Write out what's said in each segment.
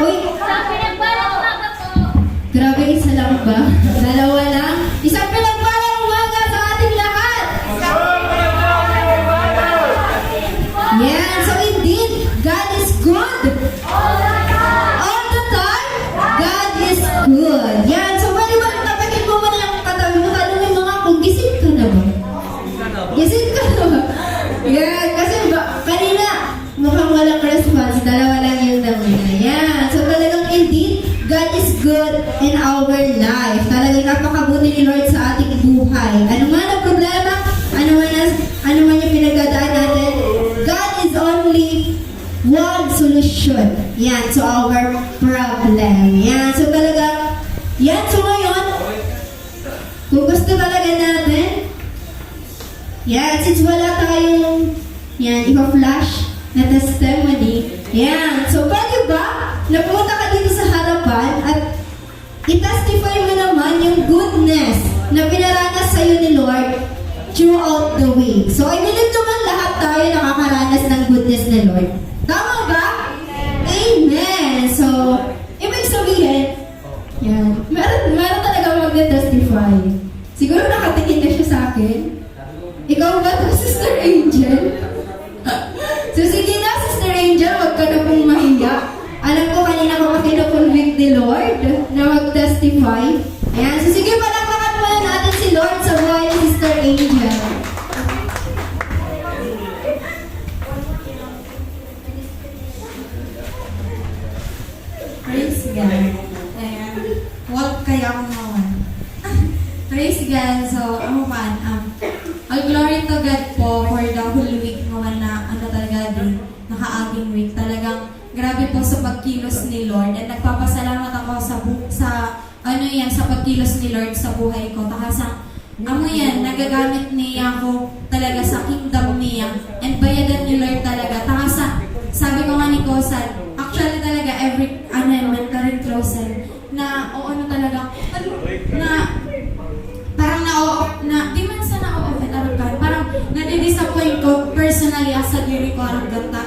Uy, grabe, isa lang ba? Dalawa lang? Isang pinagpalang umaga sa ating lahat! Yan, so indeed, God is good. All the time, God is good. Yan, so pwede ba tapakin mo muna yung katabi mo, tanongin mo nga kung gising ka na ba? Gising ka na ba? Yan, kasi kanina, mukhang walang response, dalawa lang yung dami na. Yan, so talagang indeed, God is good in our life. Talagang napakabuti ni Lord sa ating buhay. Ano man ang problema, ano man yung pinagdadaan natin, God is only one solution. Yan, to our problem. Yan, so talaga, yan, so ngayon, kung gusto talaga natin, yan, since wala tayong, yan, ipa-flash na testimony, yan, so pwede ba, napunta ka dito sa harapan at i-testify mo naman yung goodness na pinaranas sa'yo ni Lord throughout the week. So, I believe naman lahat tayo nakakaranas ng goodness ni Lord. Tama ba? Amen! So, ibig sabihin, yan, meron talaga mag-testify. Siguro nakatingin na siya sa akin. Ikaw ba ito, Sister Angel? So, sige na, Sister Angel, huwag ka na pong mahiya. Alam ko kanina ko kinukonvict ni Lord na mag-testify. Ayan, so sige, palakpakan muna natin si Lord sa buhay ni Sister Angel. Praise God. Ayan. What kaya ako naman? Praise God. So, ano man, all glory to God po for the whole week naman na ano talaga din, nakaaging week. Talagang grabe po sa pagkilos ni Lord. At nagpapasalamat ako sa pagkilos ni Lord sa buhay ko. Takasang, yan, nagagamit niya ako talaga sa kingdom niya. And bayadan ni Lord talaga. Takasang, sabi ko nga ni Kosan, actually talaga every, mental closer, na, talaga, na, parang di man sa na-offend aragan, parang nadi-disappoint ko personally as sa diri ko aragan ta.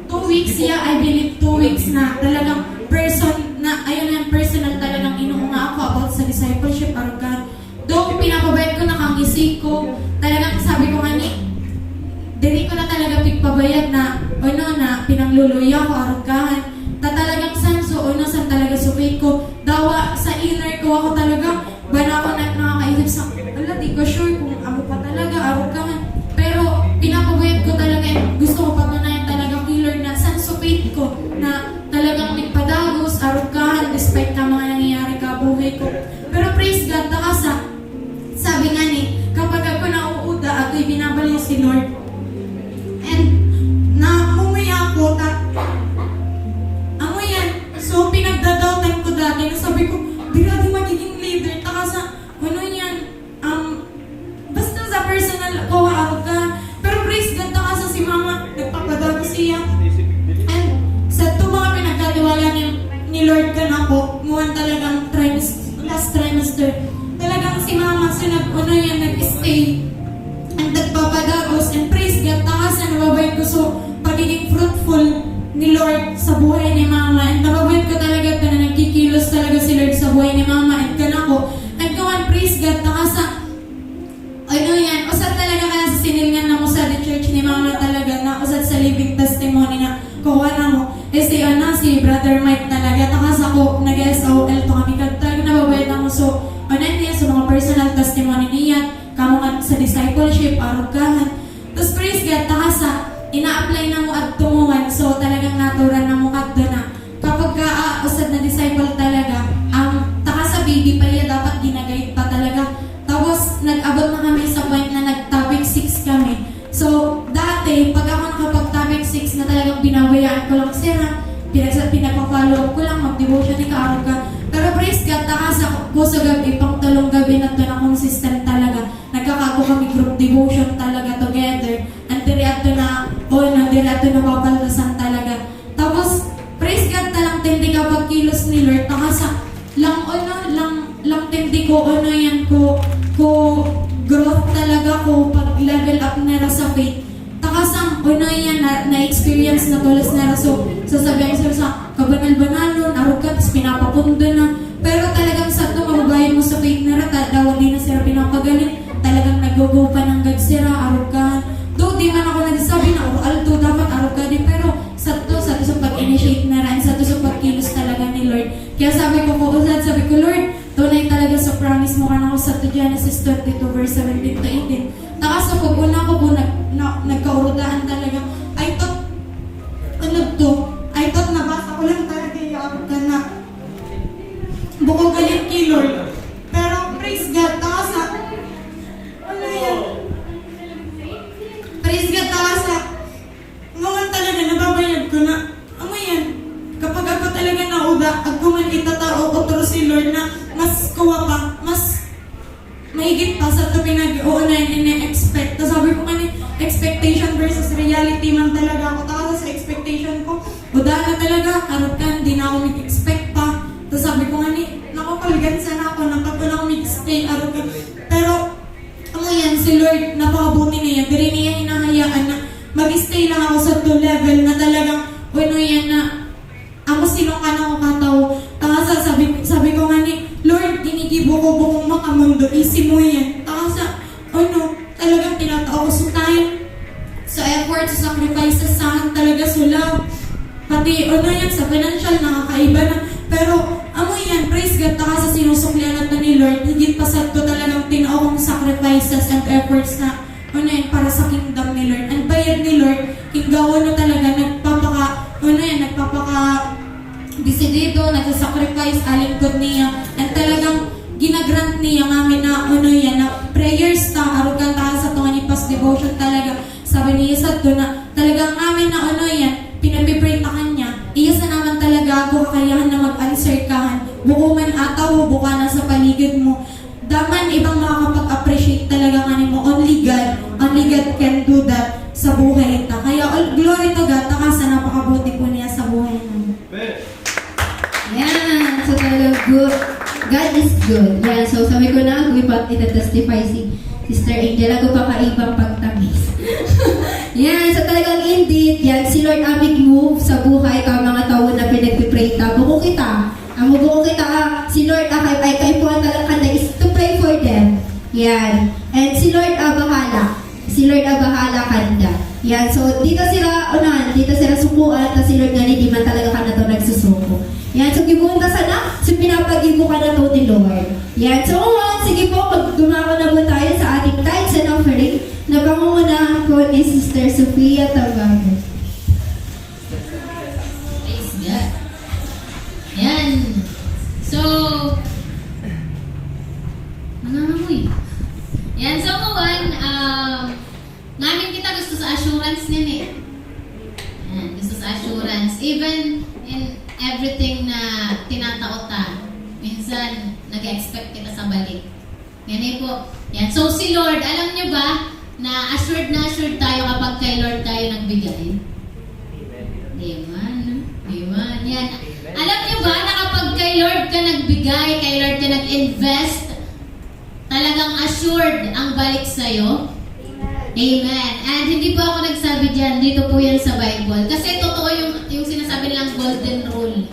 2 weeks, I believe 2 weeks na talagang personal talagang inuuna ako about sa discipleship aragan. Though pinapabayad ko na kang isip ko, talagang sabi ko nga dili ko na talaga pigpabayad na na pinangluluya ko aragahan. Talagang san talaga supay ko. Dawa sa inner ko ako talaga, bana ako nakakaisip sa, di ko sure kung ako pa talaga aragahan. Pero pinapabayad ko talaga, gusto ko patunayan talaga killer na san supay ko na talagang nagpadagos, aragahan, despite na mga nangyayari ka buhay ko. Pero praise God, takasa, sabi nga kapag ako nauuda, ako'y binabalik si Lord. And, umuya ako, so pinagdadautan ko dati, sabi ko, di magiging leader, takasa, basta sa personal ko, ka. Pero praise God, takasa si mama, nagpapadagos siya. And, sa ito mga pinagkatiwala ni Lord ka na po, muwan talagang last trimester, talagang si mama, nag-stay, and nagpapadagos, and praise God, takasa, nababay ko, so, pagiging fruitful ni Lord sa buhay ni mama, and nababay ko talaga ito na nagkikilos talaga si Lord sa buhay ni mama, and kanako, nagkawan, praise God, takasa, usad talaga kaya sa sinilingan na mo sa the church ni mama talaga, na usad sa living testimony na kuha na mo, si Brother Mike talaga, takasa ko, nag-SOL to kami, talaga nababay na mo, so, niya, sa mga personal testimony niya, kamungan sa discipleship, arugahan, tapos praise God, takasa, ina-apply na mo at tumuwan, so talagang naturan na mo at doon na, kapag usad na disciple talaga, takasa baby pa yan, dapat ginagayit pa talaga. Tapos, nag-abot na kami sa point na nag-topic 6 kami. So, dati, pag ako nakapag-topic 6 na talagang binabayaan ko lang sila, pinagpa-follow up ko lang, mag-devotion ni kaarog ka. Pero praise God, takasa ko sa gabi, pang talong gabi na ito na consistent talaga. Nagkakago kami group devotion talaga together. And diri ato na papaltasan talaga. Tapos, praise God, talang tindi kapag kilos ni Lord, takasa, lang tindi ko, ko growth talaga ko pag level up nila sa faith. Takasang o na yan, na-experience na tulas na raso, sasabihin sila sa kabanal-banalon, arugkat, pinapapundo na. Pero talagang sa ito, mababayan mo sa faith na rata, daw di na sila pinapagaling, talagang nag-go pa ng gagsira, arugkan. Though di man ako nagsasabi na, alto, dapat arugka din, pero sa ito sa pag-initiate na rin, sa ito sa pag-kilos talaga ni Lord. Kaya sabi ko, sabi ko, Lord, tunay talaga sa promise mo ka na ako sa Genesis 32 verse 17 to 18. Takas sa pag-una ko po, nagkaurudaan talaga. I thought, nabasa ko lang talaga yung ka na bukong galit kay Lord. Pero praise God, takas sa, praise God, takas sa, ngayon talaga, nababayad ko na, yan, kapag ako talaga nauga, at kuman itatao ko to si Lord na mas kuwa pa, mas mahigit pa sa ito pinag-uunayan ina-expect. Tapos sabi ko kanina, expectation versus reality man talaga ako. Tapos sa expectation ko, uda na talaga, karot ka, hindi na ako mag-expect pa. Tapos sabi ko kanina, nakapalgansa na ako, nakapal ako mag-stay, arot ka. Pero, yan, si Lord, napakabuti niya, diri niya hinahayaan na mag-stay lang ako sa 2 level na talagang, yan na, ako sinong ka na ako kataw. Tapos sabi ko nga ni, Lord, ginigibo ko bukong makamundo, isi mo yan. Tapos talagang tinatao ko sa time, sa effort, sa sacrifices, sa akin talaga sulaw. Pati, yan, sa financial, nakakaiba na. Pero, yan, praise God, taka sa sinusuklian natin ni Lord, higit pasad ko talagang tinao kong sacrifices and efforts na, yan, para sa kingdom ni Lord. And bayad ni Lord, hinggaw na talaga, desidido, nagsasacrifice, alingkod niya, and talagang ginagrant niya namin na na prayers ta, arugan ta sa tunga ni past devotion talaga. Sabi niya sa to na talagang namin na pinapipray ta kanya, iya sa naman talaga ako kakayahan na mag-answer kahan, bukuman ataw, buka na sa paligid mo. Daman ibang makakapag-appreciate talaga nga mo, only God can do that sa buhay ta. Kaya all glory to God, taka sa napakabuti po niya sa buhay namin. Yan, so talagang good. God is good. Yan, so sabi ko na, kung ipag-testify si Sister Angel, ako pa kaibang pagtamis. Yan, so talagang indeed, yan, si Lord aming move sa buhay ka mga tao na pinagpipray ta. Buko kita. Ang buko kita, si Lord ay kay po ang talagang kanda is to pray for them. Yan. And si Lord bahala. Si Lord bahala kanda. Yan, so dito sila sukuan, ta si Lord nga di man talaga ka na to nagsusuko. Yan, so gibuunta sana, so pinapagibo ka na to ni Lord. Yan, so sige po, dumako na po tayo sa ating tithes and offering na pangungunahan ko ni Sister Sofia Tabago. Praise God. Yan. So, nangangamoy. Yan, so kawan, namin kita gusto sa assurance nini. Yan, gusto sa assurance. Even in everything na tinataot ta, minsan nag-expect kita sa balik. Yan po. Yan. So si Lord, alam niyo ba na assured tayo kapag kay Lord tayo nagbigay? Diman. Yan. Alam niyo ba na kapag kay Lord ka nagbigay, kay Lord ka nag-invest, talagang assured ang balik sa'yo? Amen. And hindi po ako nagsabi dyan, dito po yan sa Bible. Kasi totoo yung sinasabi nilang golden rule.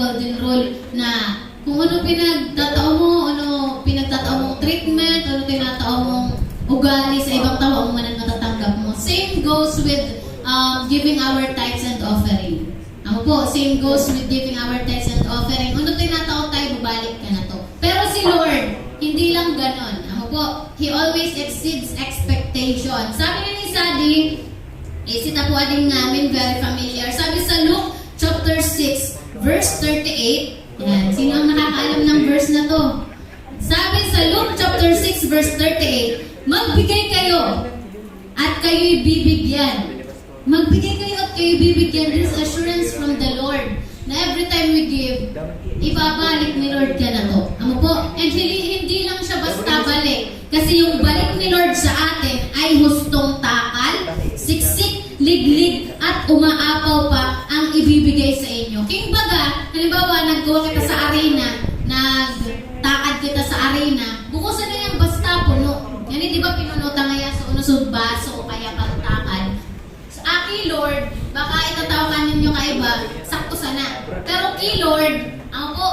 Golden rule na kung ano pinagtatao mong treatment, ano tinatao mong ugali sa ibang tao, ang matatanggap mo. Same goes with giving our tithes and offering. Same goes with giving our tithes and offering. Ano tinatao tayo, babalik ka na to. Pero si Lord, hindi lang ganon. He always exceeds expectation. Sabi ni Sadi, isita po ading namin, very familiar. Sabi sa Luke chapter 6, verse 38. Yan. Sino ang nakakaalam ng verse na to? Sabi sa Luke chapter 6, verse 38, magbigay kayo at kayo'y bibigyan. Magbigay kayo at kayo'y bibigyan. This assurance from the Lord na every time we give, ibabalik ni Lord ka na to. And hindi lang siya basta balik. Kasi yung balik ni Lord sa atin ay hustong takal, siksik, liglig, at umaapaw pa ang ibibigay sa inyo. Kumbaga, halimbawa, naggawa kita sa arena, nagtakad kita sa arena, bukusan na yung basta puno. Yan, di ba pinunutan ngaya sa unusod baso o kaya pagtakad? kay Lord, baka itatawakan ninyo kaiba, sakto sana. Pero kay Lord, ako po,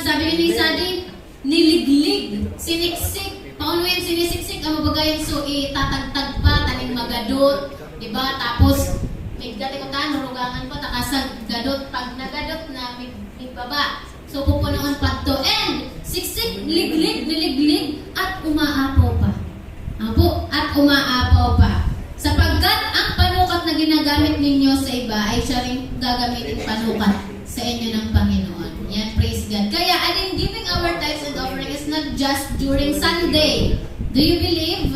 sabi ni Sadie, niliglig, siniksik. Paano yung sinisiksik? Ang mabagayan, so itatagtag pa, taning magadot, diba? Tapos, may dati ko tayo, rugangan pa, takasag gadot, pag nagadot na, may baba. So, pupunoon pa to. And, siksik, liglig, niliglig, at umaapaw pa. Apo, at umaapaw pa. Sapagkat ang panukat na ginagamit ninyo sa iba ay siya rin gagamitin panukat sa inyo ng Panginoon. Yan, praise God. Kaya, in giving our tithes and offering is not just during Sunday. Do you believe?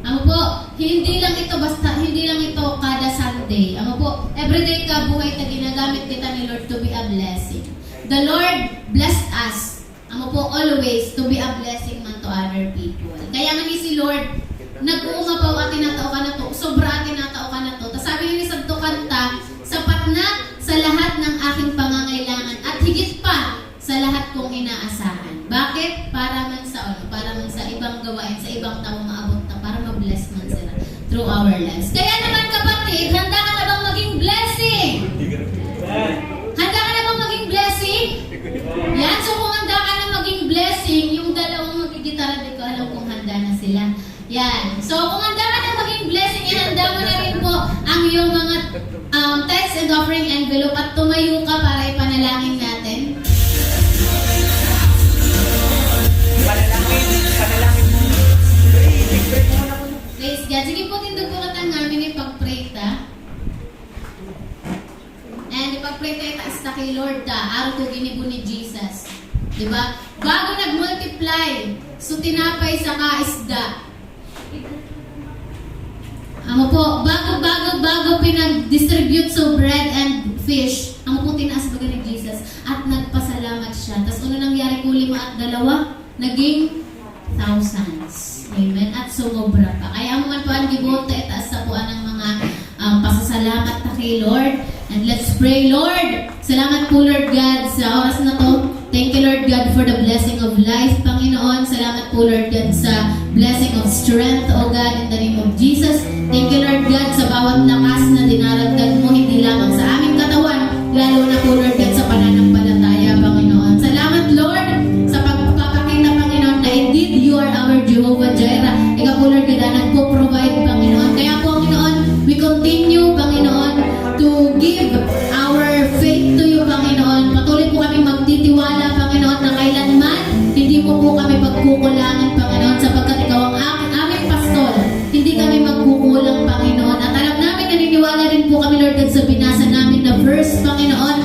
Ano po, hindi lang ito kada Sunday. Ano po, everyday ka buhay na ginagamit kita ni Lord to be a blessing. The Lord blessed us. Ano po, always to be a blessing man to other people. Kaya nga ni si Lord, nag-uumapaw at tinatao ka na to, sobra at tinatao ka na to. Tapos sabi ni Sabto Kanta, sapat na sa lahat ng aking pangangailangan at higit pa sa lahat kong inaasahan. Bakit? Para man sa ibang gawain, sa ibang tao maabot na, para ma-bless man sila through our lives. Kaya naman kapatid, handa ka na bang maging blessing? Handa ka na bang maging blessing? Yan, so kung handa ka na maging blessing, yung dalawang magigitara, di ko alam kung handa na sila. Yan. So kung handa ka na maging blessing, ihanda mo na rin po ang iyong mga tithes and offering envelope at tumayo ka para ipanalangin natin. Panalangin mo. Pray muna ko. Praise God. Sige po, tindog po katang namin ipag-pray ta. And ipag-pray tayo ta kay Lord ta. Araw ko ginibo ni Jesus. Diba? Bago nag-multiply, so tinapay sa kaisda. Amo po, bago pinag-distribute so bread and fish, amo po tinaas baga ni Jesus at nagpasalamat siya. Tapos ano nangyari ko 5 at 2? Naging thousands. Amen. At sumobra pa. Kaya mo man po ang gibote, itaas sa po ng mga pasasalamat na kay Lord. And let's pray, Lord. Salamat po, Lord God, sa oras na to. Thank you, Lord God, for the blessing of life, Panginoon. Salamat po, Lord God, sa blessing of strength, O God, in the name of Jesus. Thank you, Lord God, sa bawat lakas na dinaragdag mo, hindi lamang sa aming katawan, lalo na po, Lord God, sa pananampalataya, Panginoon. Salamat, Lord, sa pagpapakita, Panginoon, na indeed you are our Jehovah Jireh. Ikaw po, Lord God, nagpo-provide, Panginoon. Kaya po, Panginoon, we continue, Panginoon, to give our faith to you, Panginoon. Patuloy po kami magtitiwala, Panginoon, na kailanman hindi mo po kami pagkukulangan, Panginoon, sapagkat ikaw ang aming pastol. Hindi kami magkukulang, Panginoon. At alam namin, naniniwala rin po kami, Lord God, sa binasa namin na verse, Panginoon,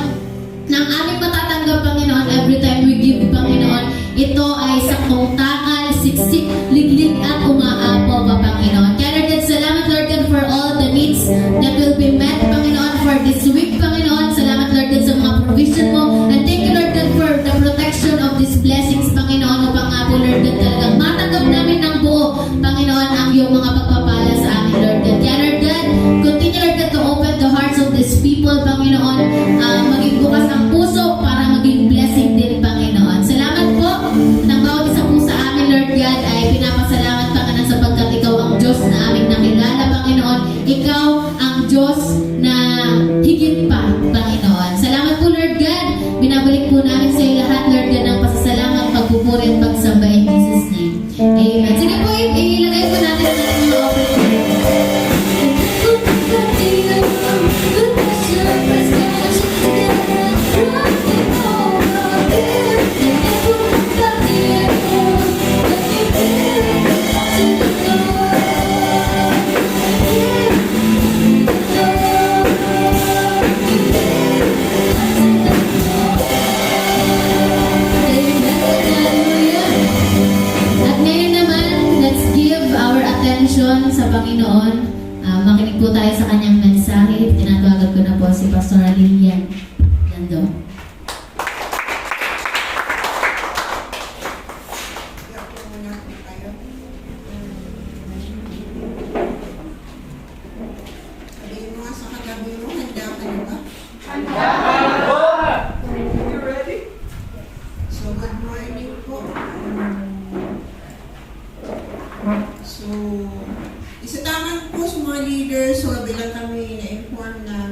na ang aming matatanggap, Panginoon, every time we give, Panginoon, ito ay saktong takal, siksik, liglig, at umaapaw pa, Panginoon. Kaya, Lord God, salamat, Lord God, for all the needs that will be met, Panginoon, for this week, Panginoon. Salamat, Lord God, sa mga provision mo. And thank you, Lord God, for the protection of these blessings, Panginoon, upang nga po, Lord God, talagang matanggap namin ng buo, Panginoon, ang iyong mga pagpapala sa amin, Lord God. Kaya, Lord God, continue, Lord God, to open the hearts of these people, Panginoon, maging bukas ang puso para maging blessing din, Panginoon. Salamat po, ng bawat isa po sa amin, Lord God, ay pinapasalamat, Panginoon, sapagkat ikaw ang Diyos na aming nakilala, Panginoon. Ikaw ang Diyos na higit pa, Panginoon. Salamat po, Lord God. Binabalik po namin sa iyo lahat, Lord God, ng pasasalamat, pagpupuri at pagsamba in Jesus' name. Amen. Sige po, ilagay po natin ang ating mga offering. Sa Panginoon, makinig po tayo sa kanyang mensahe. Tinatawagan ko na po si Pastor Lilian Gando. Sabihin mo nga sa kagabi mo, handa ka na ba? You ready? So, good morning po. So, isa taman po sa mga mga leaders, so bilang kami na-inform na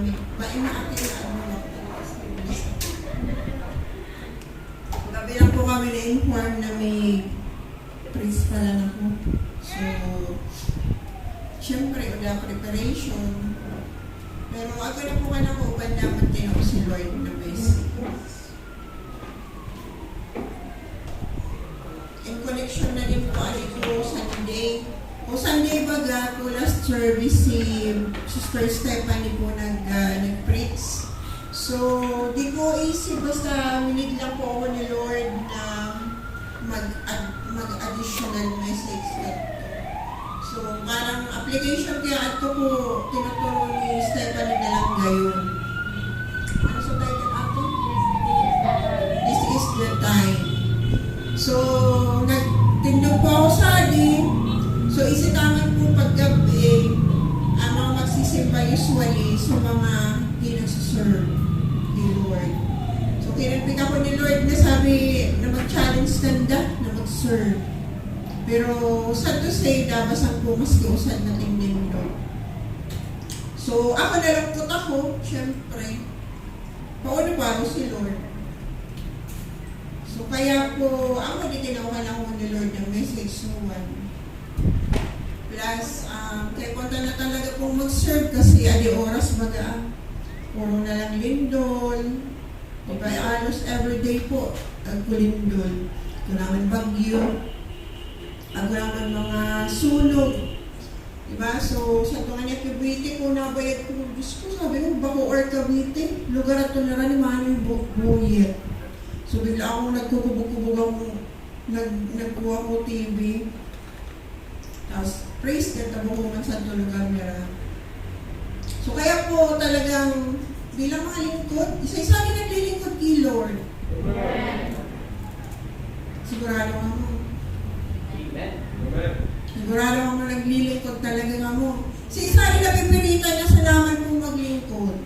bilang po kami na-inform na may priest pala na po. So, syempre, wala preparation. Pero ako na po ka na po, dapat din ako si Lord na basic. In connection na din po, ko Sunday. O Sunday baga po last service si Sister Stephanie po nag-preach. So, di ko isip basta minid lang po ako ni Lord na mag-additional message dito. So, parang application kaya ito po tinuturo ni Stephanie na lang gayon. Ano sa title ato? This is the time. So, nagtindog po ako sa atin. So, isitaman po paggabi, ang mga magsisimba usually sa mga hindi nagsiserve ni Lord. So, kinapik ako ni Lord na sabi na mag-challenge tanda na mag-serve. Pero, sad to say, dabasan po mas kiusan natin din Lord. So, ako nalangkot ako, syempre, paano pa ako si Lord? So, kaya po, ako din tinawakan ako ni Lord ng message no one. Plus, kaya punta na talaga pong mag-serve kasi adi oras baga. Puro na lang lindol. Diba, alos everyday po, agkulindol. Ito naman bagyo. Ako naman mga sunog. Diba? So, sa ito nga niya Cavite ko, nabayad ko. Diyos ko, sabi ko, Baco or Cavite. Lugar ito na rin, Manoy Buyet. So, bigla akong nagkukubog-kubog akong nagkuha ko TV. Tapos, praise God, tabo ko man sa ito lugar nila. So, kaya po talagang bilang mga lingkod, isa-isa rin naglilingkod kay Lord. Sigurado ako. Sigurado ako naglilingkod talaga nga mo. Isa rin napipilitan na sa naman po maglingkod.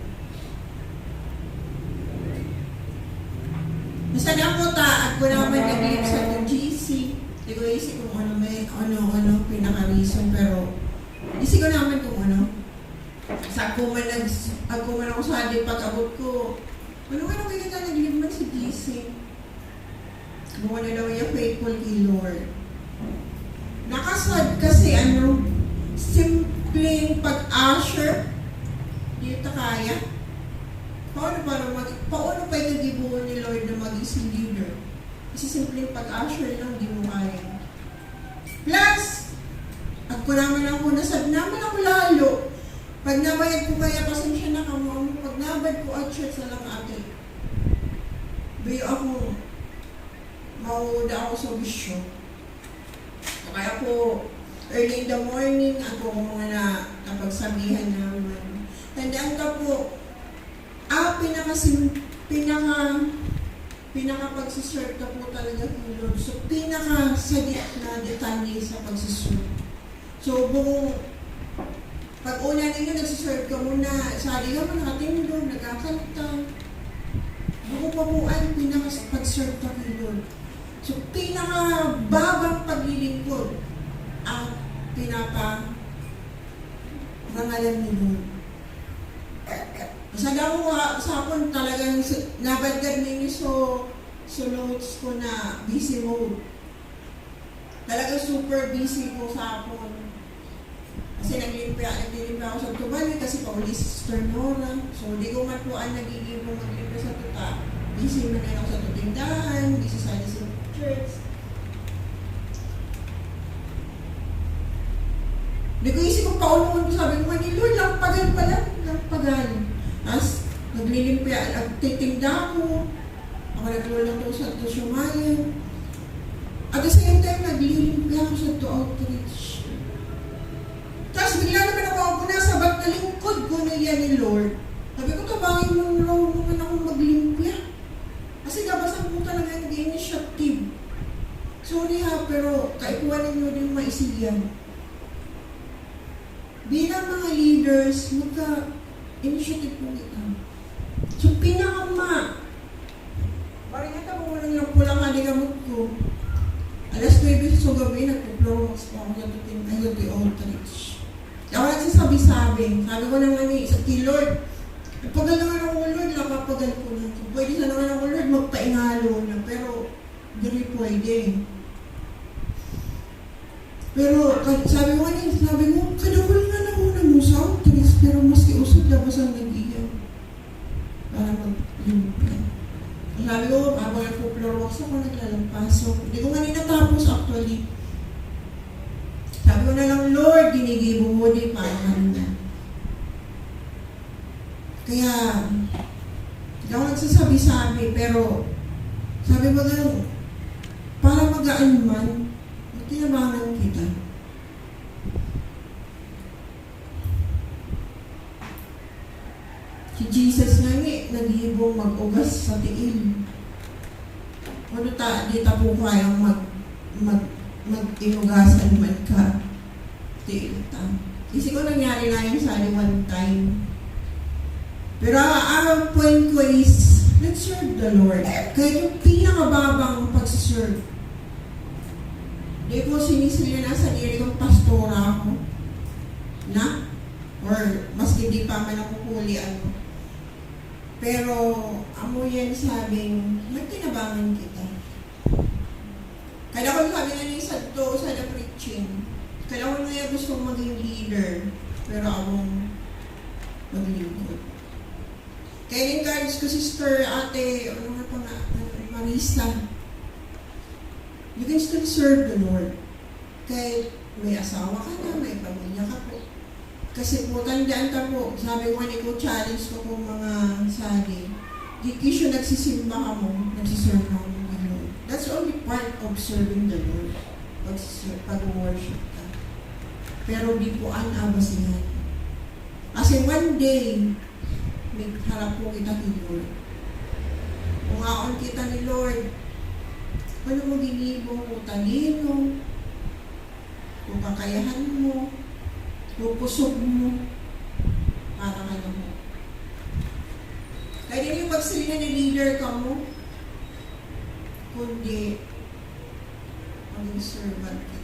Masada ako taag ko naman nag-live sa ng GC. Hindi ko isip kung ano may ano pinaka-reason, pero isip ko naman kung ano. Sa ako man ako sa atin pag-abot ko, ano kayo kita nag-live man si GC? Kung ano daw yung faithful kay Lord. Nakasad kasi simpleng pag-usher, hindi ito kaya. Paano pa yung nagibuo ni Lord na maging leader? Kasi simpleng pag-usher lang, di mo kaya. Plus, ako naman ako, nasad naman ako lalo. Pag nabayad ko kaya, pasensya na kamo. Pag nabad ko at church na lang ate. Bayo ako, mauda ako sa bisyo. Kaya po, early in the morning, ako mga napagsabihan naman. Tandaan ka po, pinaka-pagsiserve ka po talaga kay Lord. So, pinaka-salit na detalye sa pagsiserve. So, pag una ninyo, nagsiserve ka muna, sari ka mo, nakatindog, nagkakanta. Buko pa po ang pinaka-pag-serve ka kay Lord. So, pinaka-babang paglilingkod ang pinapa-rangalan ni Lord. Sa daw sa akin talagang nabadgad ninyo so notes ko na busy mode. Talagang super busy ko sa akin. Kasi naglimpia ako sa Tubali kasi pauli si Sister Nora. So di ko man po ang nagiging maglimpia sa tuta. Busy man ako sa tutindahan, busy sa church. Di ko isip kung paulungan ko, sabi ko, Lord, lampagan pala, lampagan. Tapos, naglilimpia, nagtitinda ako. Ako naglulang ko sa to Shumayan. At the same time, naglilimpia ako sa to outreach. Tapos, bigla naman ako nasa ba't na lingkod ko na yan ni Lord. Sabi ko, tabangin mo raw naman ako maglimpia. Kasi nabasan ko talaga nag-initiative. Sorry ha, pero kaikuan ninyo din maisiyan. Bilang mga leaders, initiative po ito. So, parang nga mo lang pulang aligamot ko. Alas 9 sa gabi, nagpo-flow wax po ako sa tutin, outreach. Ako nagsasabi-sabi. Sabi ko naman sa kay Lord, pagal naman ako, Lord, nakapagal ko na. Pwede na naman ako, Lord, magpaingalo na. Pero, hindi pwede. Pero, sabi ko, kadawal nga na muna mo sa outreach, pero maski usap labas ang nag-iyan. Para mag-limpia. Sabi ko, habang nagpo-floor walks ako, naglalampasok. Hindi ko nga natapos actually. Sabi ko na lang, Lord, ginigibo mo di parang na. Kaya, hindi ako nagsasabi-sabi, pero sabi ba gano'n, para magaan man, tinabangan kita. Si Jesus nga naghihibong mag-ugas sa tiil. Ano di ta po kayang mag-inugasan man ka. Tiil ta. Kasi ko nangyari na yun sa one time. Pero ang point ko is, let's serve the Lord. Kahit yung pinakababang pagsiserve. Hindi ko sinisilya na sa sarili kong pastora ako. Na? Or maski di pa man ako huli ano. Pero, amo yan sabing, nagtinabangan kita. Kaya ko sabi nga niya sa the preaching, kaya ko nga gusto maging leader, pero akong maglingkod. Kaya encourage ko sister, ate, ano nga pa nga, Marisa, you can still serve the Lord. Kahit may asawa ka na, may pamilya ka po. Kasi po, tandaan ka po, sabi ko ko, challenge ko kung mga sagi. Di kisyo nagsisimba ka mo, nagsiserve ka mo ng Lord. That's only part of serving the Lord. Pag-worship ka. Pero di po anabasihan. Kasi one day, may harap po kita ni Lord. Kung aon kita ni Lord, ano mo ginibo mo, talino, kung kakayahan mo, pupusog mo, parang ano mo. Kaya din yung pagsalina ni leader ka mo, kundi maging servant ka.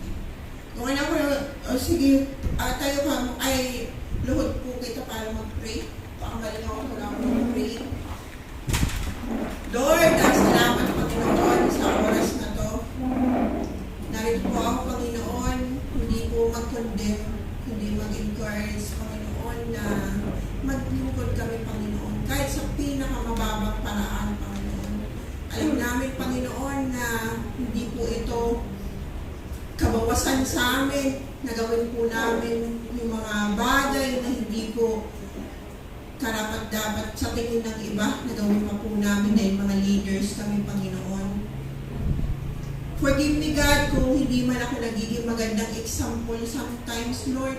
Kung ano ko, sige, tayo ka mo, ay luhod po kita para mag-pray. Pakamaling ako kung ako mag-pray. Lord, salamat Panginoon sa oras na to. Narito po ako, Panginoon, hindi po mag-condemn, hindi mag-encourage, Panginoon, na maglingkod kami, Panginoon. Kahit sa pinakamababang paraan, Panginoon. Alam namin, Panginoon, na hindi po ito kabawasan sa amin, na gawin po namin yung mga bagay na hindi po karapat-dapat sa tingin ng iba, na gawin pa po namin dahil mga leaders kami, Panginoon. Forgive me, God, kung hindi man ako nagiging magandang example sometimes, Lord.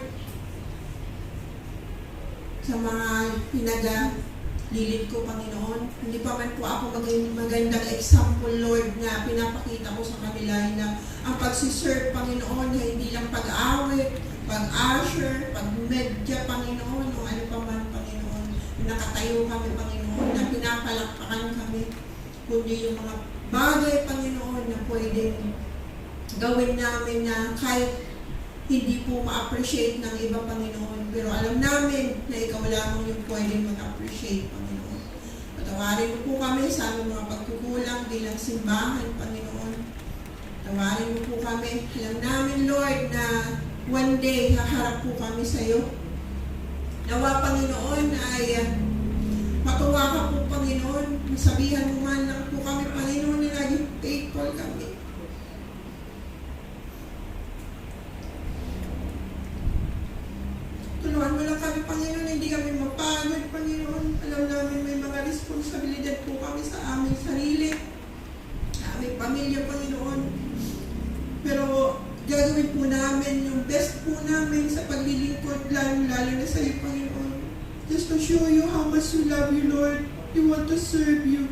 Sa mga pinag-lilid ko, Panginoon. Hindi pa man po ako maging magandang example, Lord, na pinapakita ko sa kanila na ang pagsiserve, Panginoon, na hindi lang pag-awit, pag-usher, pag-medya, Panginoon, o ano pa man, Panginoon. Nakatayo kami, Panginoon, na pinapalakpakan kami, kundi yung mga bagay, Panginoon, na pwedeng gawin namin na kahit hindi po ma-appreciate ng iba, Panginoon. Pero alam namin na ikaw lamang yung pwedeng mag-appreciate, Panginoon. Patawarin mo po kami sa aming mga pagkukulang bilang simbahan, Panginoon. Patawarin mo po kami. Alam namin, Lord, na one day haharap po kami sa iyo. Nawa, Panginoon, ay matuwa ka po, Panginoon. Masabihan mo man lang po kami, Panginoon, na naging faithful kami. Tulungan mo lang kami, Panginoon, hindi kami mapagod, Panginoon. Alam namin may mga responsibilidad po kami sa aming sarili, sa aming pamilya, Panginoon. Pero gagawin po namin yung best po namin sa paglilingkod, lalo na sa iyo, Panginoon. Just to show you how much you love you, Lord. We want to serve you.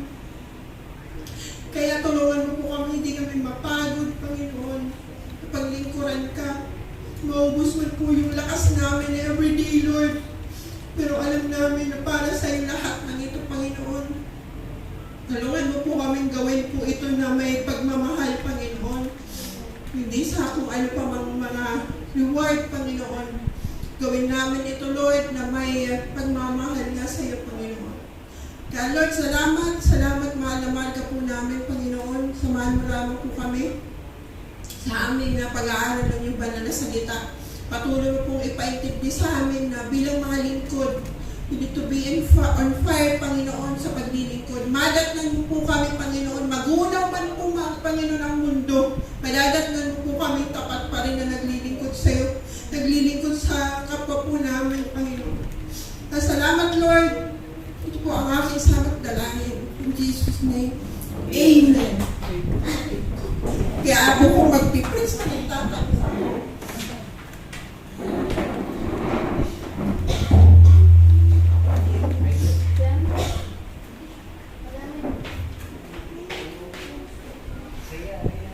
Kaya tulungan mo po kami, hindi kami mapagod, Panginoon. Paglingkuran ka, maubos man po yung lakas namin everyday, Lord. Pero alam namin na para sa iyo lahat ng ito, Panginoon. Tulungan mo po kaming gawin po ito na may pagmamahal, Panginoon. Hindi sa kung ano pa mang mga reward, Panginoon. Gawin namin ito, Lord, na may pagmamahal nga sa iyo, Panginoon. Kaya Lord, salamat, mahal na mahal ka po namin, Panginoon. Samahan mo lamang po kami sa aming pag-aaral ng iyong banal na salita. Patuloy mo pong ipaintindi sa amin na bilang mga lingkod, we need to be on fire, Panginoon, sa paglilingkod. Madatnan mo po kami, Panginoon. Magunaw man po, Panginoon, ang mundo. Madadatnan mo po kami tapat pa rin na naglilingkod sa iyo. Naglilingkod sa kapwa po namin, Panginoon. Salamat, Lord. Ito po ang aking samat dalangin. In Jesus' name. Amen. Kaya ako po magpipres na nagtatapos ako.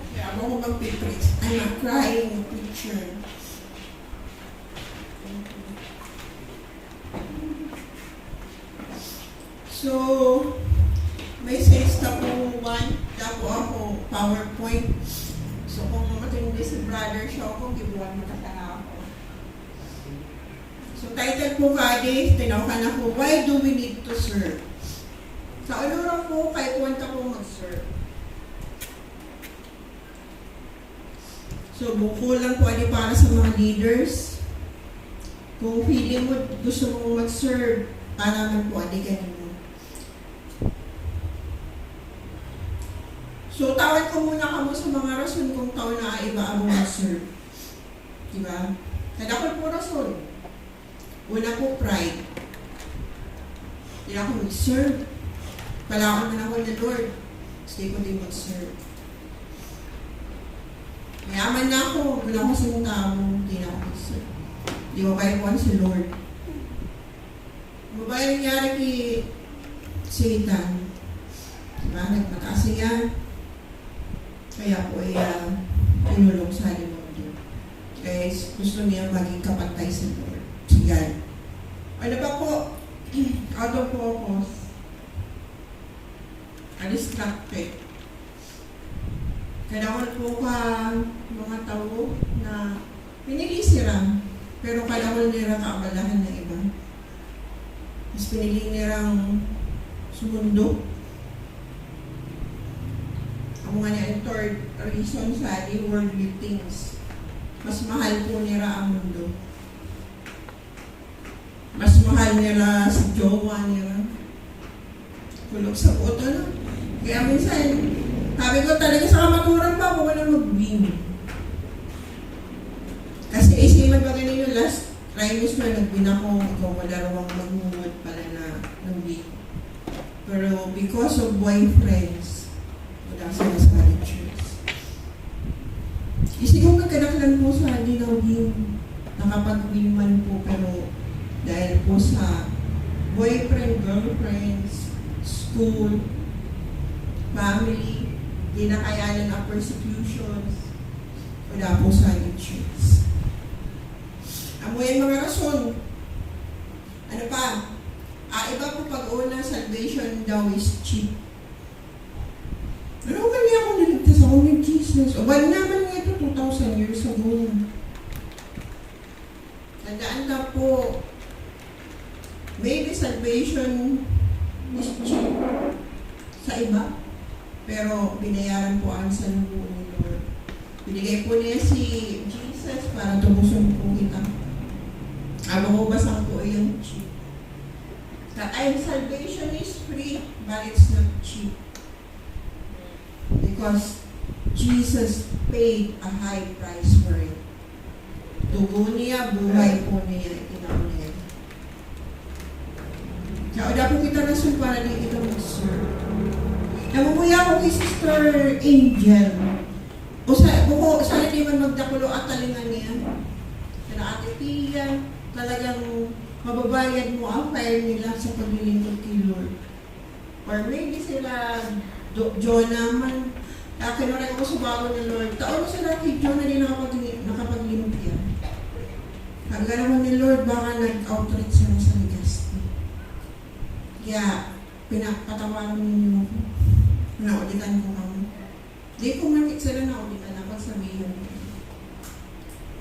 Kaya ako magpipres. I'm a crying preacher. So, message na po one, na po ako, PowerPoint. So, kung matindi si Brother Shoko, gibuan makatanga ako. So, title po kadi, tinawakan ako, why do we need to serve? Sa ulo po, kay kwenta po mag-serve. So, buko lang po ali para sa mga leaders. Kung feeling mo, gusto mo mag-serve, para naman po ali ganun. So, tawad ko muna kamo sa mga rason kung tao na iba ang mag-serve. Diba? Kaya po rason. Una po, pride. Hindi ako mag-serve. Palakon na ako ng Lord. Stay ko din mag-serve. Mayaman na ako. Wala ko sa mga tao. Hindi na ako mag-serve. Di ba kayo po si Lord? Ano ba yung nangyari kay Satan? Diba? Nagmataas niya. Kaya po ay inulong sa demonyo. Kaya gusto niya maging kapantay sa Lord. Sige. Ano ba po? Out of focus. Distracted. Kailangan po ka mga tao na pinili sila. Pero kailangan nila kaabalahan ng iba. Mas pinili nilang sumundo. Ako nga niya, third reason sa worldly things. Mas mahal po nila ang mundo. Mas mahal nila sa jowa nila. Kulog sa puto, no? Kaya minsan, sabi ko talaga sa kamaturan pa, ako walang mag-win. Kasi isiman ba ganun yung last trimester na nag-win ako, ikaw wala rawang mag-mood pala na nag-win. Pero because of boyfriends, wala sila sa marriages. Isigong nagkanaklan po sa hindi na win. Nakapag-win man po, pero dahil po sa boyfriend, girlfriends, school, family, di na kayanan ang persecutions, wala po sa issues. Amoy mga rason. Ano pa? Iba po pag-una, salvation daw is cheap. Ano kami ako niligtas ako ni Jesus? O wala naman nga ito 2,000 years ago. Tandaan na po, maybe salvation is cheap sa iba, pero binayaran po ang salubong ni Lord. Binigay po niya si Jesus para tubusin po kita. Abo ko basang po yung cheap. Salvation is free, but it's not cheap. Because Jesus paid a high price for it. Dugo niya, buhay po niya, itinaw niya. Kaya wala po kita rason para di kita mag-serve. Namukuya ko kay Sister Angel. Buko, sana di man magdakulo at talingan niya. Sana Ate Pia, talagang mababayad mo ang fire nila sa paglilingkod kay Lord. Or maybe sila Jonah man. Kaya rin ako sa bago ni Lord. Taon mo sila kay Jonah din nakapaglimpia. Sabi naman ni Lord, baka nag-outreach sila sa Legazpi. Kaya pinapatawaran ninyo ako. Naulitan ko kami. Di ko makit sila naulitan ako sabihin.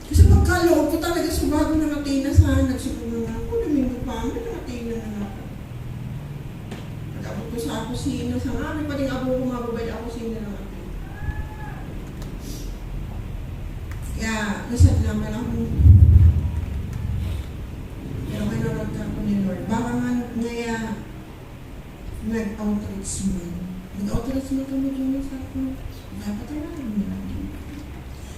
Kasi pagkaloob ko talaga sa bago na matina sa nagsipon na ako, Domingo pa, may natina na ako. Pag-abot ko sa kusina, sa amin pa rin abo ko mababay ako kusina ng atin. Kaya, nasad naman ako. Pero kinurot ako ni Lord. Baka nga nag-outreach mo. Nag-outreach mo kami din sa ako. Dapat ang nila.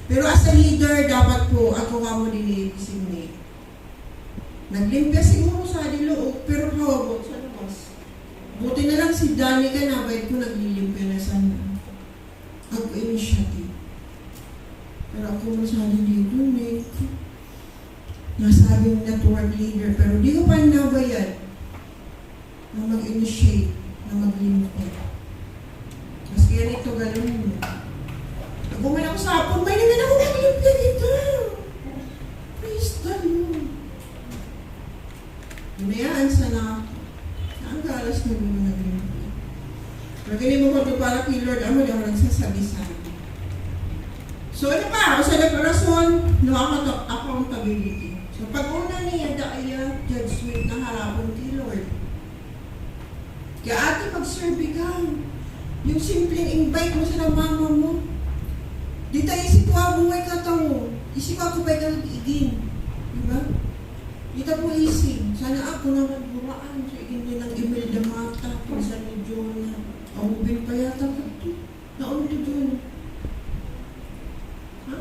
Pero as a leader, dapat po ako ka mo din i-designate. Naglimpya siguro sa loob, pero hawabot sa labas. Buti na lang si Danica na, bait ko naglilimpya na sana. Ako initiative. Pero ako masyado dito, nasabing network leader, pero di ko pa nabayad na mag-initiate, na maglimpya. Mas kaya nito galon mo. Nagbumin ako sa hapon, may naman ako maglimpya dito. Praise the Lord. Hinayaan sana ako. Ang galas na mo naglimpya. Pero ganyan mo ko para kay Lord, amo di ako nagsasabi sa akin. So ano pa? Sa rason, no accountability. So pag una niya, daya judgment na harapon kay Lord. Kaya ate, mag-serve ka. Yung simpleng invite mo sa mama mo. Di tayo isip ko buhay ka tao. Isip ako ba ka nag-igin. Diba? Di ta po isip. Sana ako na magburaan. So igin din ng email na mata. Kung saan ni Jonah. Ahubin pa yata ka ito. Naon ni Jonah. Ha?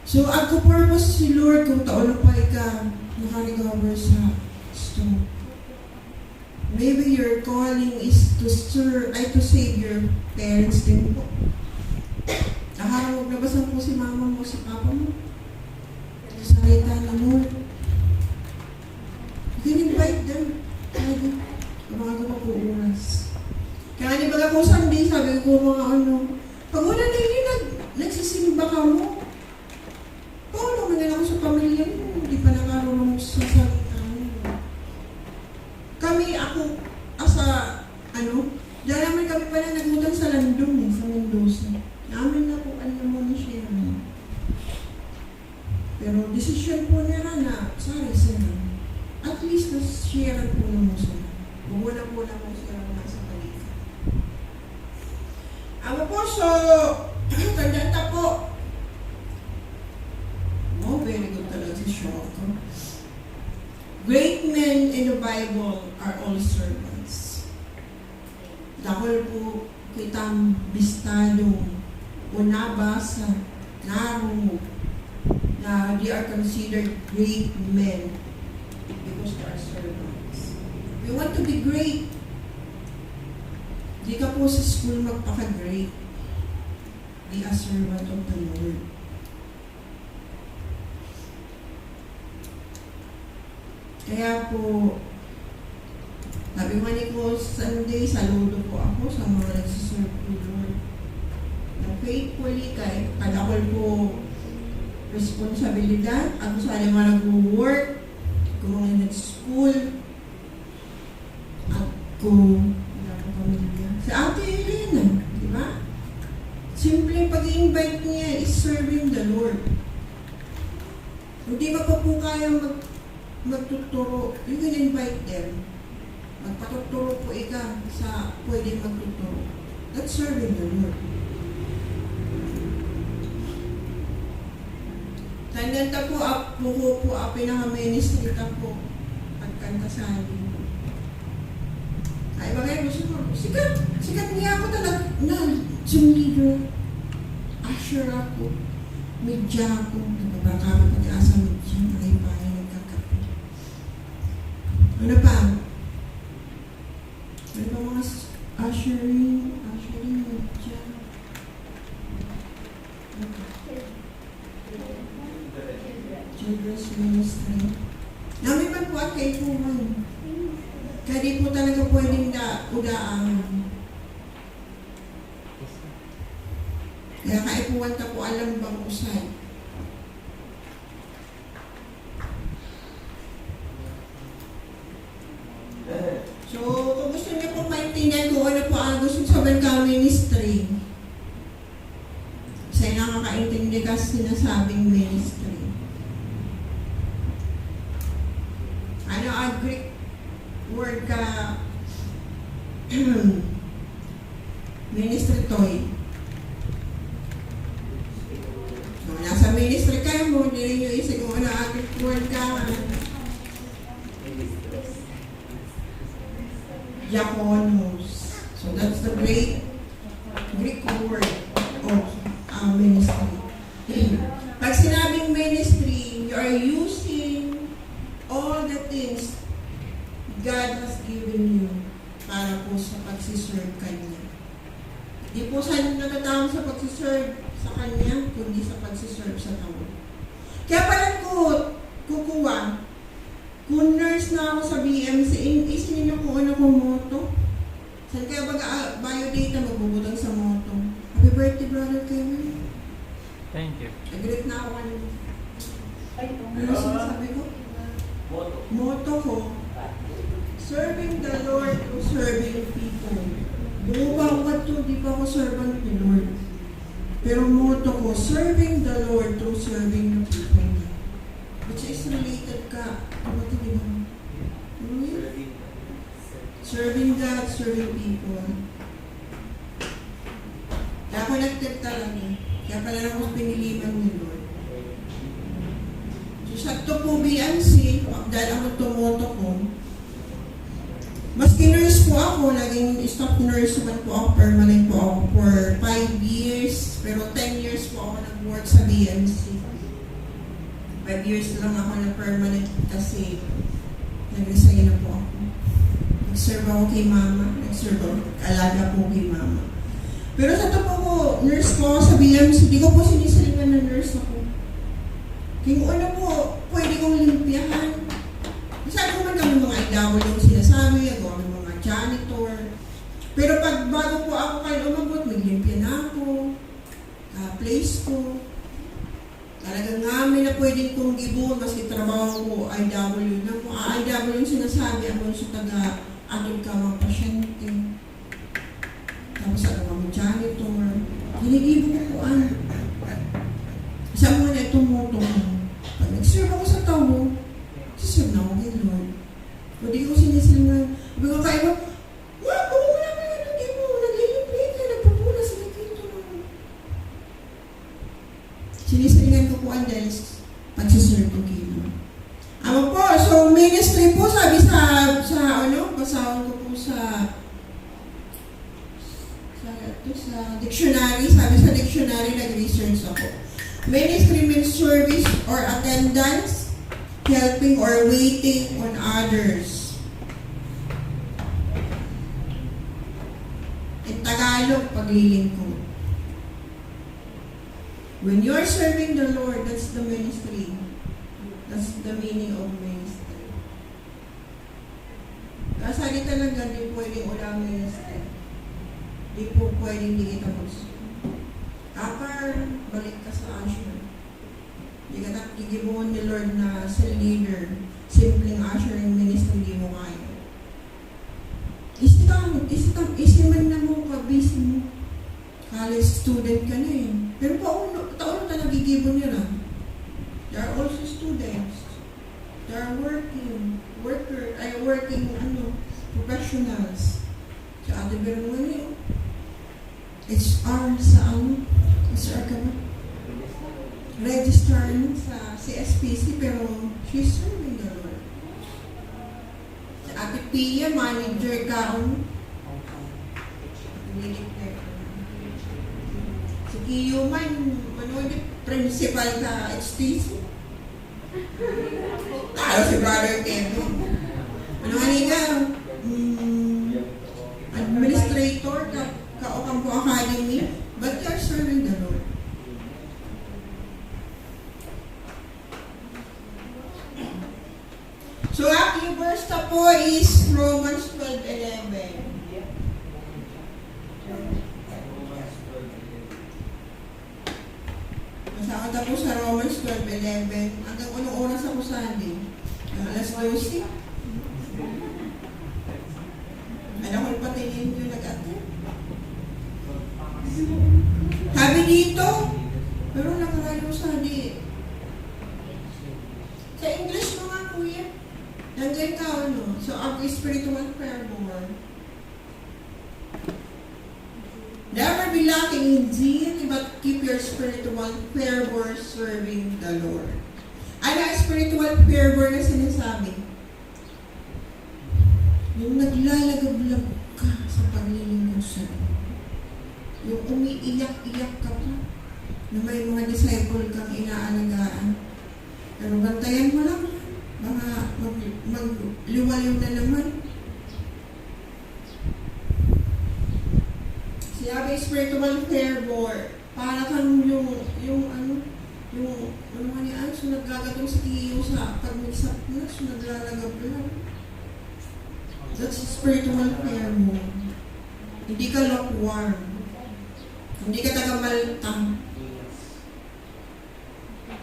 So, ako purpose si Lord kung taon pa ka naka-recover sa stroke. Maybe your calling is to save your parents din po. Huwag nabasan po si mama mo, si papa mo. Salita na Lord. You can invite them. Mga pa po oras. Kaya di ba kung Sunday, sabi ko mga pag wala na yun, nagsisimba ka mo. Paano naman ako sa pamilya mo? Hindi pa nakarunong sa salita mo. Kami, ako, dahil naman kami pala nagutang sa Landong sa Mendoza. Namin na po, mo ni siya. Pero decision po nila na, sorry sila. At least na-share po na mo sila. Bumuna po na po sila nasa paligid. Ako po, so, tandaan po. Oh, very good talaga si Shoko. Great men in the Bible are all servants. Dahil po kitang bistado o nabasa, narungo, na they are considered great men because they are servants. We want to be great. Di ka po sa school magpaka-great. Be a servant of the Lord. Kaya po, sabi man ko Sunday, saludo po ako sa mga nagsiserve po Lord. Na faithfully, kahit kadakol po responsibilidad, ako sa mga nag-work, kung mga nag-school, ako, wala ko pamilya. Sa Ate Elena, di ba? Simpleng pag-invite niya is serving the Lord. Hindi ba po kaya magtuturo, you can invite them. Magpatuturo po ika sa pwede magtuturo. That's serving the Lord. Tandanta po, buho po, pinaka-ministry ka po. Pagkanta sa amin. Ay, bagay mo siguro. Sikat niya ako talaga na Zoom leader. Usher ako. Media ako. Nagpapakami pag-asa media. Nakipaya nagkakape. Ano pa? Ano pa mga ushering, media. Children's ministry. Namin man po at kay Puman. Kaya di po talaga pwedeng udaan. Kaya kaipuan ta po alam bang usay. So, kung gusto niyo po maintindihan kung ano po ang gusto sa Banka Ministry, ka sinasabing ministry? Ano ang Greek word ka ministry toy? So, nasa ministry kayo mo, hindi rin yung isip kung ano ang Greek word ka. Diakonos. So that's the Greek word of ministry. Pag sinabing ministry, you are using all the things God has given you para po sa pagsiserve Kanya. Hindi po sa natatawag sa pagsiserve sa Kanya, kundi sa pagsiserve sa tao. Kaya pala kukuha, kung nurse na ako sa BMC, isinin niyo kung ano kong moto. Saan kaya biodata magbubutang sa moto? Happy birthday, Brother Kevin. Thank you. Nag-greet na ako kanina. Ano sinasabi ko? Moto ko, serving the Lord through serving people. Bumubawa to, di pa ako servant ni Lord. Pero moto ko, serving the Lord through serving the people. Which is related ka. Ano ito, di ba? Serving God, serving people. Kaya connected talaga. Kaya pala na mas piniliman ni Lord. So sa to po BMC, dahil ako tumoto ko, maski nurse po ako, naging staff nurse man po ako, permanent po ako for 5 years, pero 10 years po ako nag-work sa BMC. 5 years lang ako na permanent kasi nag-resign na po ako. Nag-serve ako kay mama, nag-serve ako, alaga po kay mama. Pero sa to po ko, nurse po ako sa BMC, di ko po sinisilingan na nurse ako. Kung ano po, pwede kong limpyahan. Sabi ko man kami mga IW yung sinasabi, ako ang mga janitor. Pero pag bago po ako kayo umabot, maglimpya na ako, place ko. Talagang namin na pwedeng kong gibon, maski trabaho ko, IW na po. IW yung sinasabi, ako sa taga-atod ka mga pasyente. Tapos ako mga janitor. Hinigibo ko po ano. Sabi mo na itong moto ko. Pag nag-serve ako sa tao, siserve na ako kay Lord. Pwede ko sinisilingan. Sabi ko kayo, wala ko, wala ka nga nang mo. Naglilimpli ka, nagpapula sa nakito. Sinisilingan ko po ang dahil pag-siserve ko kay Lord. Ama po, so ministry po, sabi sa basahan ko po sa dictionary, sabi sa dictionary, nag-research ako. Ministry means service or attendance, helping or waiting on others. In Tagalog, paglilingkod. When you're serving the Lord, that's the ministry. That's the meaning of ministry. Kasi talaga, di pwedeng ulang ministry. Di po pwedeng di kita Kapar, balik ka sa usher. Di ka nakikibuhan ni Lord na sa leader, simpleng ushering ministry, di mo kaya. Isiman na mo ka, busy mo. College student ka na eh. Pero taon na nagigibon nila. They are also students. They are working professionals. Sa ate pero ngayon, HR sa HR ka ba? Registrar sa CSPC pero she's serving the Lord. Sa ate Pia, manager ka si Kiyo man, principal ka HTC. Talo si Brother Kevin. Ano nga administrator ka Ocampo Academy, but you're serving the Lord. So, aking verse na po is Romans 12:11. Masakot ako sa Romans 12:11. Hanggang unang oras ako sa atin. Alas 12. Alam ko patinin yung nag-ate. Sabi dito, pero nakaraan mo sabi. Sa English mo nga, kuya. Nandiyan ka, ano? So, ang spiritual fervor. Never be lacking in zeal, but keep your spiritual fervor serving the Lord. Ano ang spiritual fervor na sinasabi? Yung naglalagablab ka sa paglilingkod sa Lord. Yung umiiyak-iyak ka pa na may mga disciple kang inaalagaan. Pero bantayan mo lang. Baka magliwaliw na naman. Sinabi spiritual fervor. Para kang yung nga niyan, so naggagatong sa tiyo sa pag-mix-up na, so naglalagab lang. That's spiritual fervor. Hindi ka lukewarm. Hindi ka taga-maltang.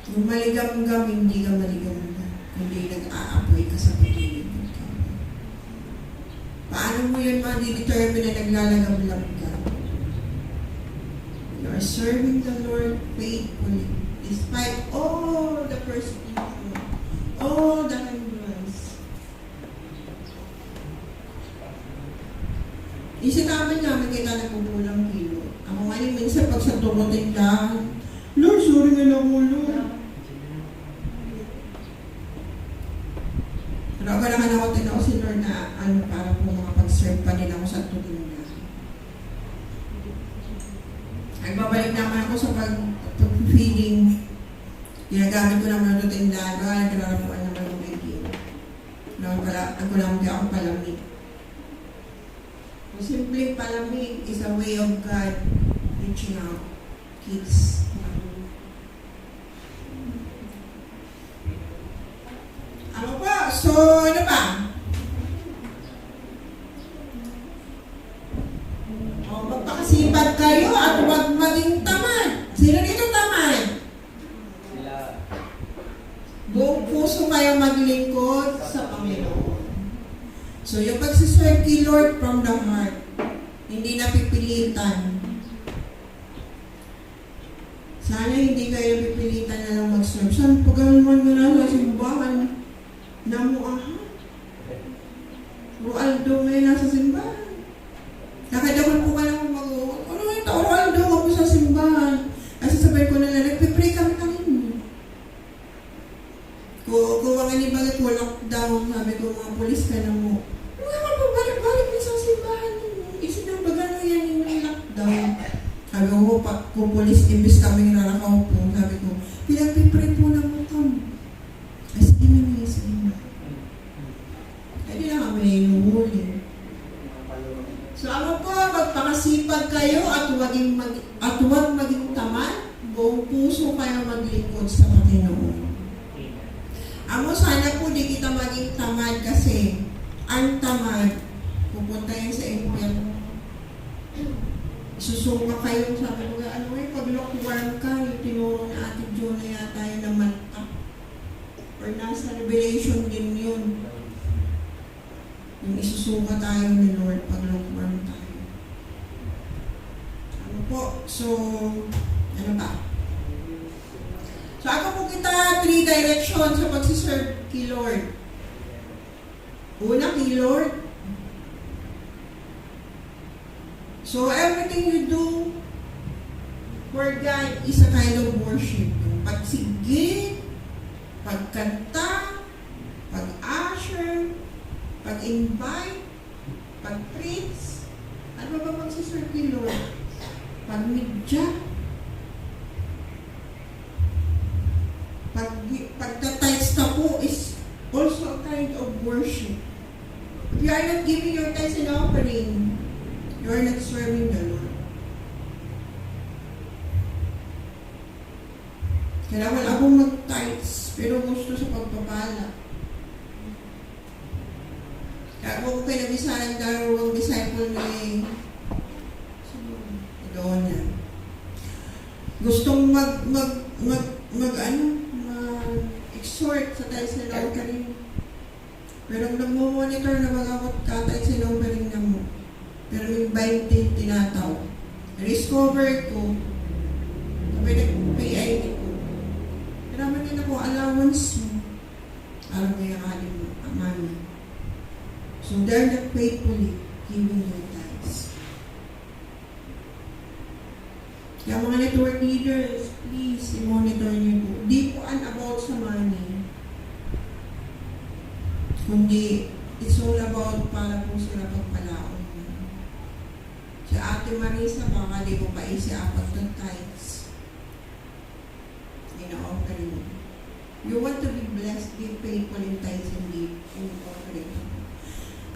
Kung maligam-gam, hindi ka maligam-gam. Hindi nag-aapoy ka sa paligid ka. Paano mo yun ma-determine na naglalagam-lam ka? You are serving the Lord faithfully despite all the persecution, all the hindrance. Isinabi namin kita nagpupulang kilo. Ako ngayon minsan pag sa tumutin lang, Lord, sorry nga lang mo, Lord. Pero abalakan ako tinao si Lord na para po makapag-serve pa din ako sa tuloy na. Nagbabalik naman ako sa pag-feeding. Ginagamit ko naman ito tindahan. Nagkarapuan naman ng video. Ako lang hindi ako palamig. Simpleng palamig is a way of God reaching out. Kids. Ano pa? So, ano pa? Magpakasipag kayo at huwag maging tamad. Sino dito tamad? Sila. Buong puso kayo maglingkod sa Panginoon. So, yung pagsiserve kay Lord from the heart, hindi napipilitan. Sana hindi kayo napipilitan na lang mag-serve. Saan pagkaluman mo na sa simbahan? Namuahan. Roaldo may nasa simbahan. Nakadaman po ka lang mag-uot. Ano yung Roaldo ako sa simbahan? Kasi sabay ko na lang, nagpipray kami kanina. Kung mga nibagat mo lockdown, sabi ko mga polis ka na mo. Ano nga pa balik-balik mo sa simbahan? Isinambagan mo yan yung lockdown. Sabi ko, kung polis, imbis kami nanakaw po, sabi ko, pinagpipray po na mo kami. Ay, sige na sige na. Ay, di na kami inuhuli. So ano po, magpakasipag kayo at huwag maging tamad, buong puso kayo maglingkod sa Panginoon. Amo, sana po di kita maging tamad kasi ang tamad, pupunta yan sa impyerno. Susunga kayo, sabi ko, ano pag lukewarm ka, yung tinuro na Ate Jonah yata yun na manta. Or nasa Revelation din yun. Yung isusuka tayo ni Lord pag lukewarm tayo. Ano po? So, ano ba? So, ako po kita 3 directions sa pagsiserve kay Lord. Una, kay Lord. So, everything you do for God is a kind of worship. Yung pagsigit, pagkanta, pag-usher, pag-invite, pag-preach, ano ba magsiserve kay Lord? Pag-midya, pagtatights ka po is also a kind of worship. If you are not giving your tithes and offering, you are not serving the Lord. Kailangan akong mag-tithes, pero gusto sa pagpapala. Kaya kung pinabisahan dalawang disciple ni doon na. Gustong mag-exhort sa tithes na offering. Pero ang nagmo-monitor na mag-akot ka tithes na offering na mo. Pero yung 20 tinataw. Discover ko, sabi nag-PID ko, allowance mo, alam mo yung aling mami. So they're not faithfully giving their tithes. Kaya mga network leaders, please, i-monitor niyo po. Di po about sa money. Kundi, it's all about para po sila pagpalaon. Si Ate Marisa, baka di ko pa isiapat ng tithes. Ina-offering. You want to be blessed, be faithful in tithes and give in offering.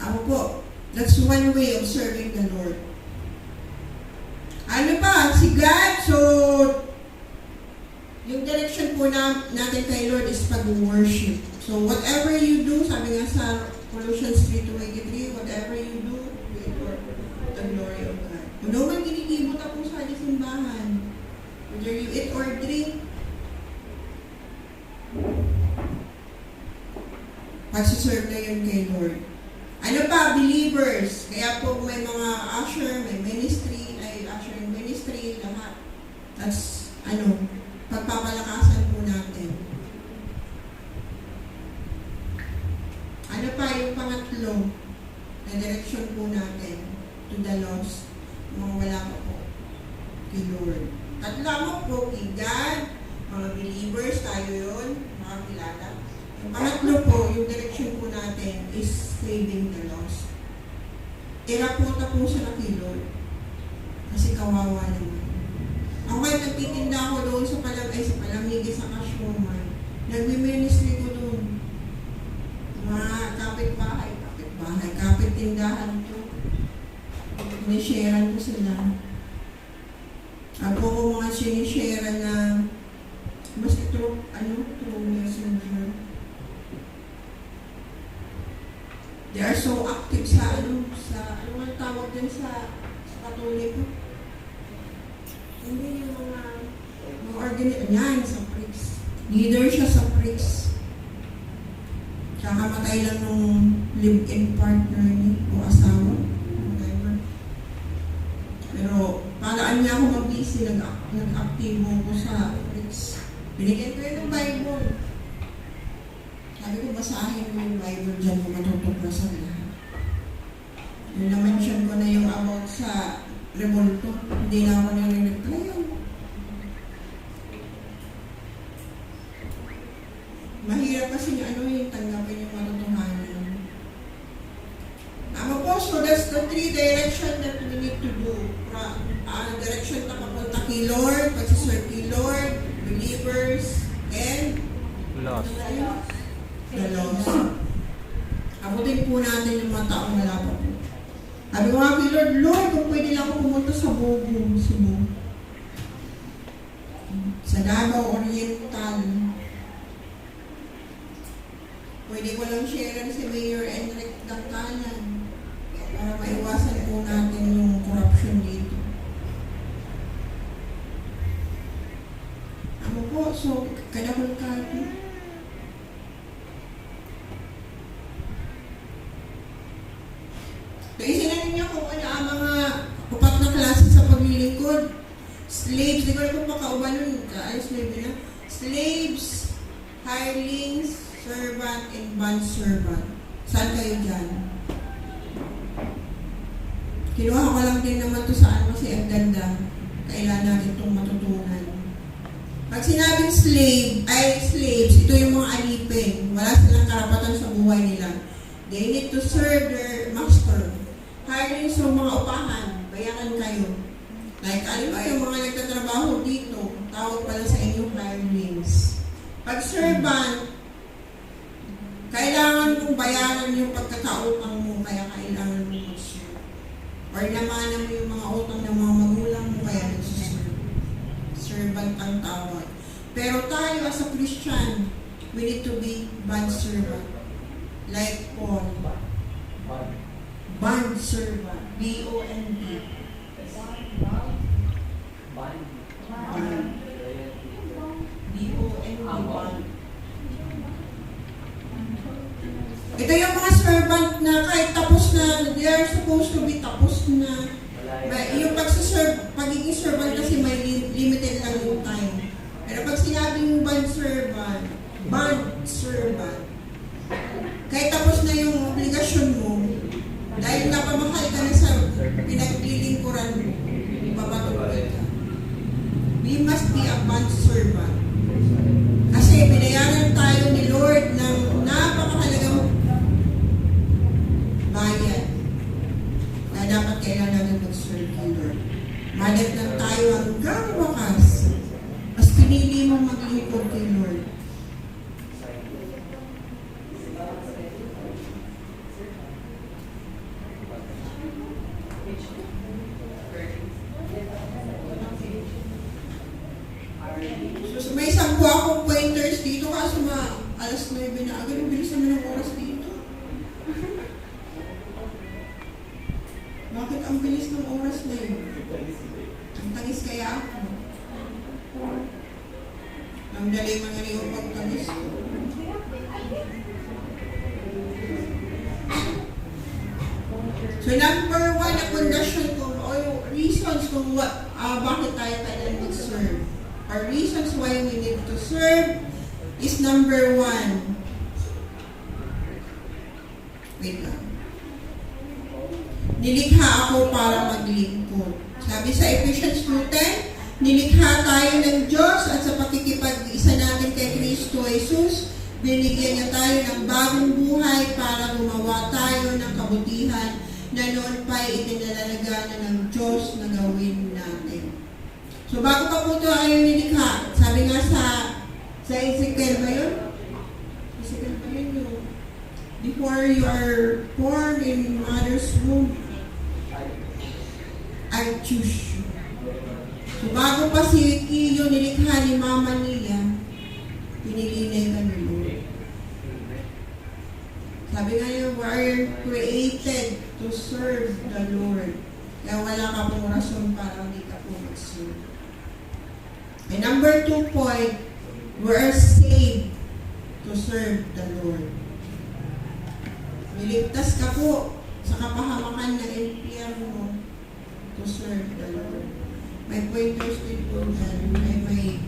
Ako po, that's one way of serving the Lord. Ano pa? Si God, so, yung direction po natin kay Lord is pag-worship. So, whatever you do, sabi nga sa Colossians 3:23, whatever you do, do it for the glory of God. Kung no man kinikibot ako sa simbahan, whether you eat or drink, pagsiserve na yun kay Lord. Ano pa, believers? Kaya po may mga usher, may ministry, ushering ministry, lahat. That's, pagpapalakasan po natin. Ano pa, yung pangatlo, na direction po natin to the lost, mga wala pa po, kay Lord. Tatlo po, kay God, mga believers, tayo yun, mga kilala. Yung pangatlo po, yung direction po natin is saving the lost. Irapunta po siya kay Lord. Kasi kawawa naman. Ako kahit nagtitinda ako doon sa palamigi sa Cashwoman. Nagmi-ministry ko doon. Mga kapit-bahay, kapit-tindahan ko. Sinisharean ko sila. Ako ko mga sinisharean na basta through messenger. They are so active sa ano ang tawag din sa Katoliko. Hindi yung mga yan, sa priests. Leader siya sa priests. Kakamatay lang nung live-in partner niya o asawa. Whatever. Pero, palaan niya ako mag-busy, nag-activo ko sa priests. Binigyan ko yun ng Bible. Sabi ko, basahin mo yung Bible dyan kung matutuklasan lahat. Yung na-mention ko na yung about sa revolto, hindi na ako nire-reply yun. Mahirap kasi yung tanggapin yung matutuhanan. Tama po, so that's the three direction that we need to do. Direction na papunta kay Lord, pagsiserve kay Lord, believers, and Lost. the lost. Abutin po natin yung mga taong wala pa po. Sabi ko nga kay Lord, kung pwede lang ako pumunta sa Bogo, Cebu. Sa Davao Oriental. Pwede ko lang share si Mayor Enric Dangkalan para maiwasan po natin yung corruption dito. Ano po, so, kadakol kati. So, isa na ninyo kung ano ang mga upat na klase sa paglilingkod. Slaves, di ko na po makauban nun. Slaves, hirelings, servant, and bondservant. Saan kayo dyan? Kinuha ko lang din naman to sa ano kasi ang ganda. Kailangan natin itong matutunan. Pag sinabing slaves, ito yung mga alipin. Wala silang karapatan sa buhay nila. They need to serve their master. Hirelings yung mga upahan. Bayaran kayo. Like, alam ba yung mga nagtatrabaho dito, tawag pala sa inyong hirelings. Pag servant, kailangan mong bayaran yung pagkakautang mo, kaya kailangan mo mag-serve. Or namanan mo yung mga utang ng mga magulang mo, kaya nag-serve. Servant ang tawag. Pero tayo as a Christian, we need to be bondservant. Like Paul. Bondservant. B-O-N-D. B-O-N-D. Bond. Ito yung mga servant na kahit tapos na, they are supposed to be tapos na. Yung pagiging servant kasi may limited lang yung time. Pero pag sinabing bond servant, bond Dahil napamahal ka na sa pinaglilingkuran mo, papatuloy ka. We must be a bond servant. Kasi binayaran tayo ni Lord ng napakahalagang bayad na dapat kailangan natin mag-serve kay Lord. Malit lang tayo hanggang wakas. Mas pinili mong maglingkod kay Lord. So, may 10 akong pointers dito kaso alas 9 na agad. Ang bilis naman ng oras dito. Bakit ang bilis ng oras na yun? Ang tangis kaya ako. Ang dali mga yung pagtangis ko. So number 1 na condition ko o yung reasons kung bakit tayo kailangan mag-serve. Our reasons why we need to serve is number 1. Wait lang. Nilikha ako para maglingkod. Sabi sa Ephesians 2:10, nilikha tayo ng Diyos at sa pakikipag-isa natin kay Kristo Jesus, binigyan niya tayo ng bagong buhay para gumawa tayo ng kabutihan na noon pa'y itinalalaga na ng Diyos na gawin natin. So bago pa po ito ay nilikha, sabi nga sa Ezekiel ba yun? Ezekiel ba yun yung before you are born in mother's womb, I choose you. So bago pa si Kiyo nilikha ni mama niya, pinili na yung Lord. Sabi nga yun, we are created to serve the Lord. Kaya wala ka pong rason para hindi ka po mag-serve. And number 2 point, we are saved to serve the Lord. Niligtas ka po sa kapahamakan ng impyerno to serve the Lord. May pointers din po dyan. May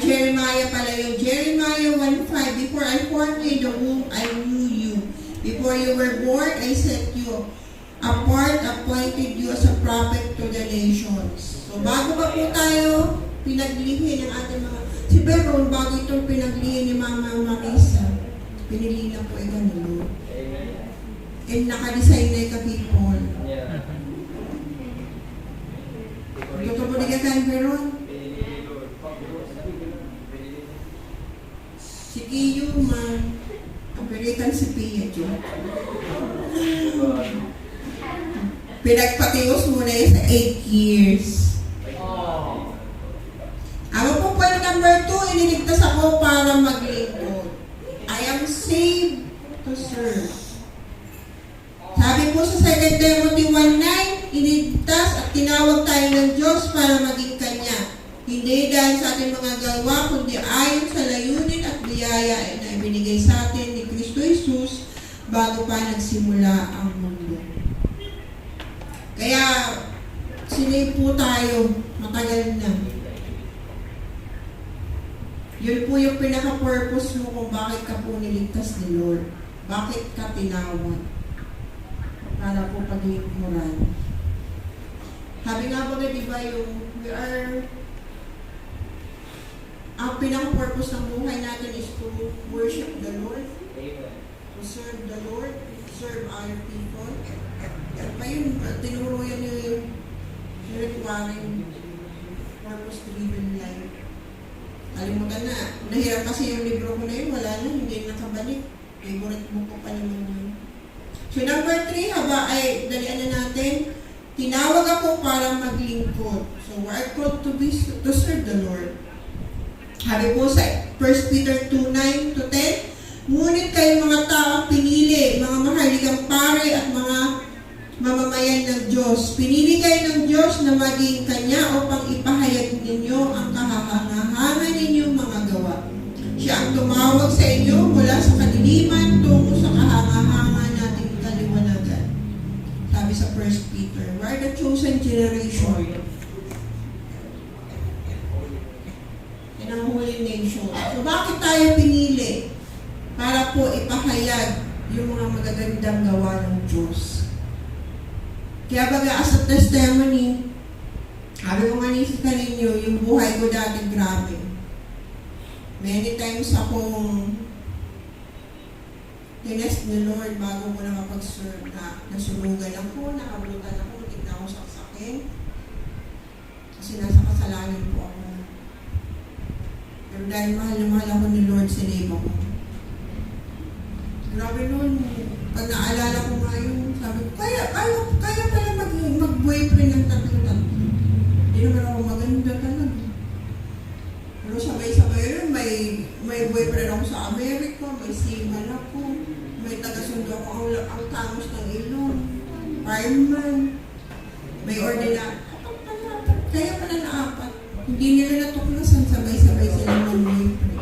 Jeremiah pala yung Jeremiah 1:5, before I formed you in the womb, I knew you. Before you were born, I set you apart, appointed you as a prophet to the nations. So bago pa po tayo pinaglihi ng ating mga, si Beron, bago itong pinaglihi ni Mama Marisa, pinili na po ikaw ni Lord. And nakadesign na ikaw people. Totoo po ni Kakan Beron? Si Kiyo man, ang pilitan si Pia Jo. Pinagpatios muna yun sa 8 years. Ako po point number 2, iniligtas ako para maglingkod. I am saved to serve. Sabi po sa 2 Timothy 1:9, iniligtas at tinawag tayo ng Diyos para maging Kanya. Hindi dahil sa ating mga gawa, kundi ayon sa layunin at biyaya na ibinigay sa atin ni Kristo Jesus bago pa nagsimula ang mundo. Kaya, sinave po tayo, matagal na. Yun po yung pinaka-purpose mo kung bakit ka po niligtas ni Lord. Bakit ka tinawag? Para po paglingkuran. Sabi nga ba di ba yung ang pinaka-purpose ng buhay natin is to worship the Lord, to serve the Lord, to serve other people. At pa yun, tinuro yan yung Rick Warren, purpose-driven life. Kalimutan na. Nahirap kasi yung libro ko na yun, wala na, hindi nakabalik. Favorite book ko pa naman yun. So number 3, ay dalian na natin, tinawag ako para maglingkod. So we are called to serve the Lord. Sabi po sa 1 Peter 2:9-10, ngunit kayo mga taong pinili, mga mahaligang pare at mga mamamayan ng Diyos. Pinili kayo ng Diyos na maging Kanya upang ipahayag ninyo ang kahahangahangan ninyong mga gawa. Siya ang tumawag sa inyo mula sa kadiliman tungo sa kahangahangan nating kaliwanagan. Sabi sa 1 Peter, we are the chosen generation. And ang holy nation. So bakit tayo pinili? Para po ipahayag yung mga magagandang gawa ng Diyos. Kaya baga as a testimony, sabi ko nga sa ninyo, yung buhay ko dati grabe. Many times akong tinest ni Lord bago ko na mapag-serve na nasunugan ako, nakabutan ako, hindi na ako saksakin. Kasi nasa kasalanan po ako. Pero dahil mahal na mahal ako ni Lord, sinave ako. Grabe nun, pag naalala ko nga yun, sabi ko, kaya pala mag-boyfriend ng tatlo-tatlo. Hindi naman ako maganda talaga. Pero sabay-sabay yun, may boyfriend ako sa Amerika, may seaman ako, may taga-sundo ako ang tangos ng ilong, fireman, may ordinary. Kaya pala na apat. Hindi nila natuklasan, sabay-sabay sila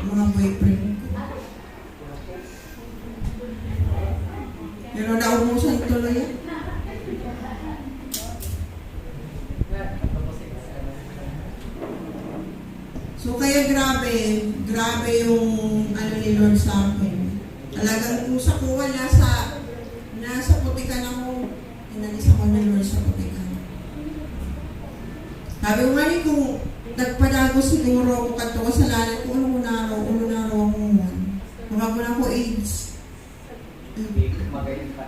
mga boyfriend ko. Pero naubusan tuloy yan. So kaya grabe yung ano ni Lord sa akin. Talagang kung sa kuha, nasa putikan ako, inalis ako ni Lord sa putikan. Sabi ko nga kung nagpadago siguro ako kanto kasalanan ko, ulo na araw ako ngayon. Mga na ako AIDS. Magaling pa.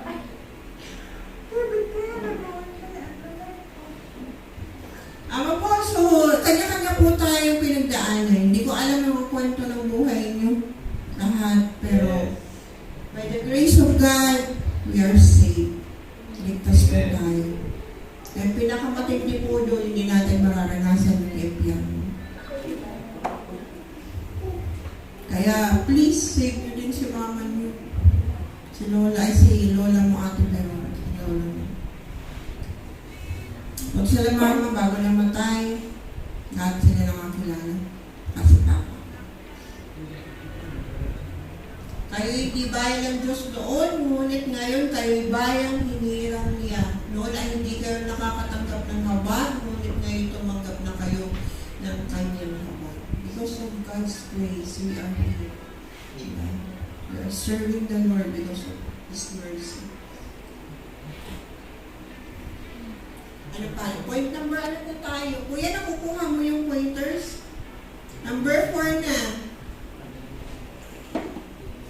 Ama po, so kanya-kanya po tayong pinagdaanan. Hindi ko alam yung kwento ng buhay niyo lahat, pero by the grace of God, we are saved. Ligtas po tayo. Ang pinakamatindi po doon, hindi natin mararanasan yung impyerno. Kaya, please, save nyo din si mama niyo. Si Lola mo, Ate Pero. Si Lola mo. Huwag sila mama bago namatay, lahat sila nang makilala. Kasi Papa. Kayo'y di bayan ng Diyos doon, ngunit ngayon kayo'y bayang hinirang niya. Noon ay hindi kayo nakakatanggap ng habag, ngunit ngayon tumanggap na kayo ng kanyang habag. Because of God's grace, we are here. Amen. We are serving the Lord because of His mercy. Ano pa? Point number ano na tayo? Kuya, nakukuha mo yung pointers? Number 4 na.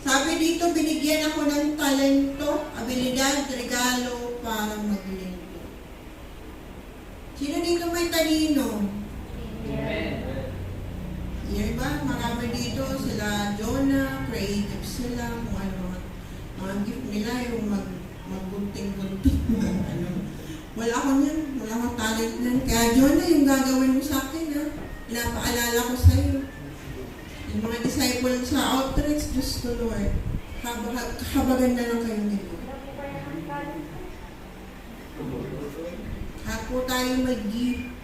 Sabi dito, binigyan ako ng talento, abilidad, regalo para maglingkod. Sino dito may talino? Amen. Yan ba? Marami dito. Sila Jonah, creative sila, kung ano mga gift nila, yung maggunting-gunting. ano. Wala ako yan. Wala akong talent yan. Kaya Jonah, yung gagawin mo sa akin, ha? Pinapaalala ko sa iyo. Yung mga disciple sa outreach, Diyos ko Lord, kabaganda lang kayo nito. Ako tayo mag-give.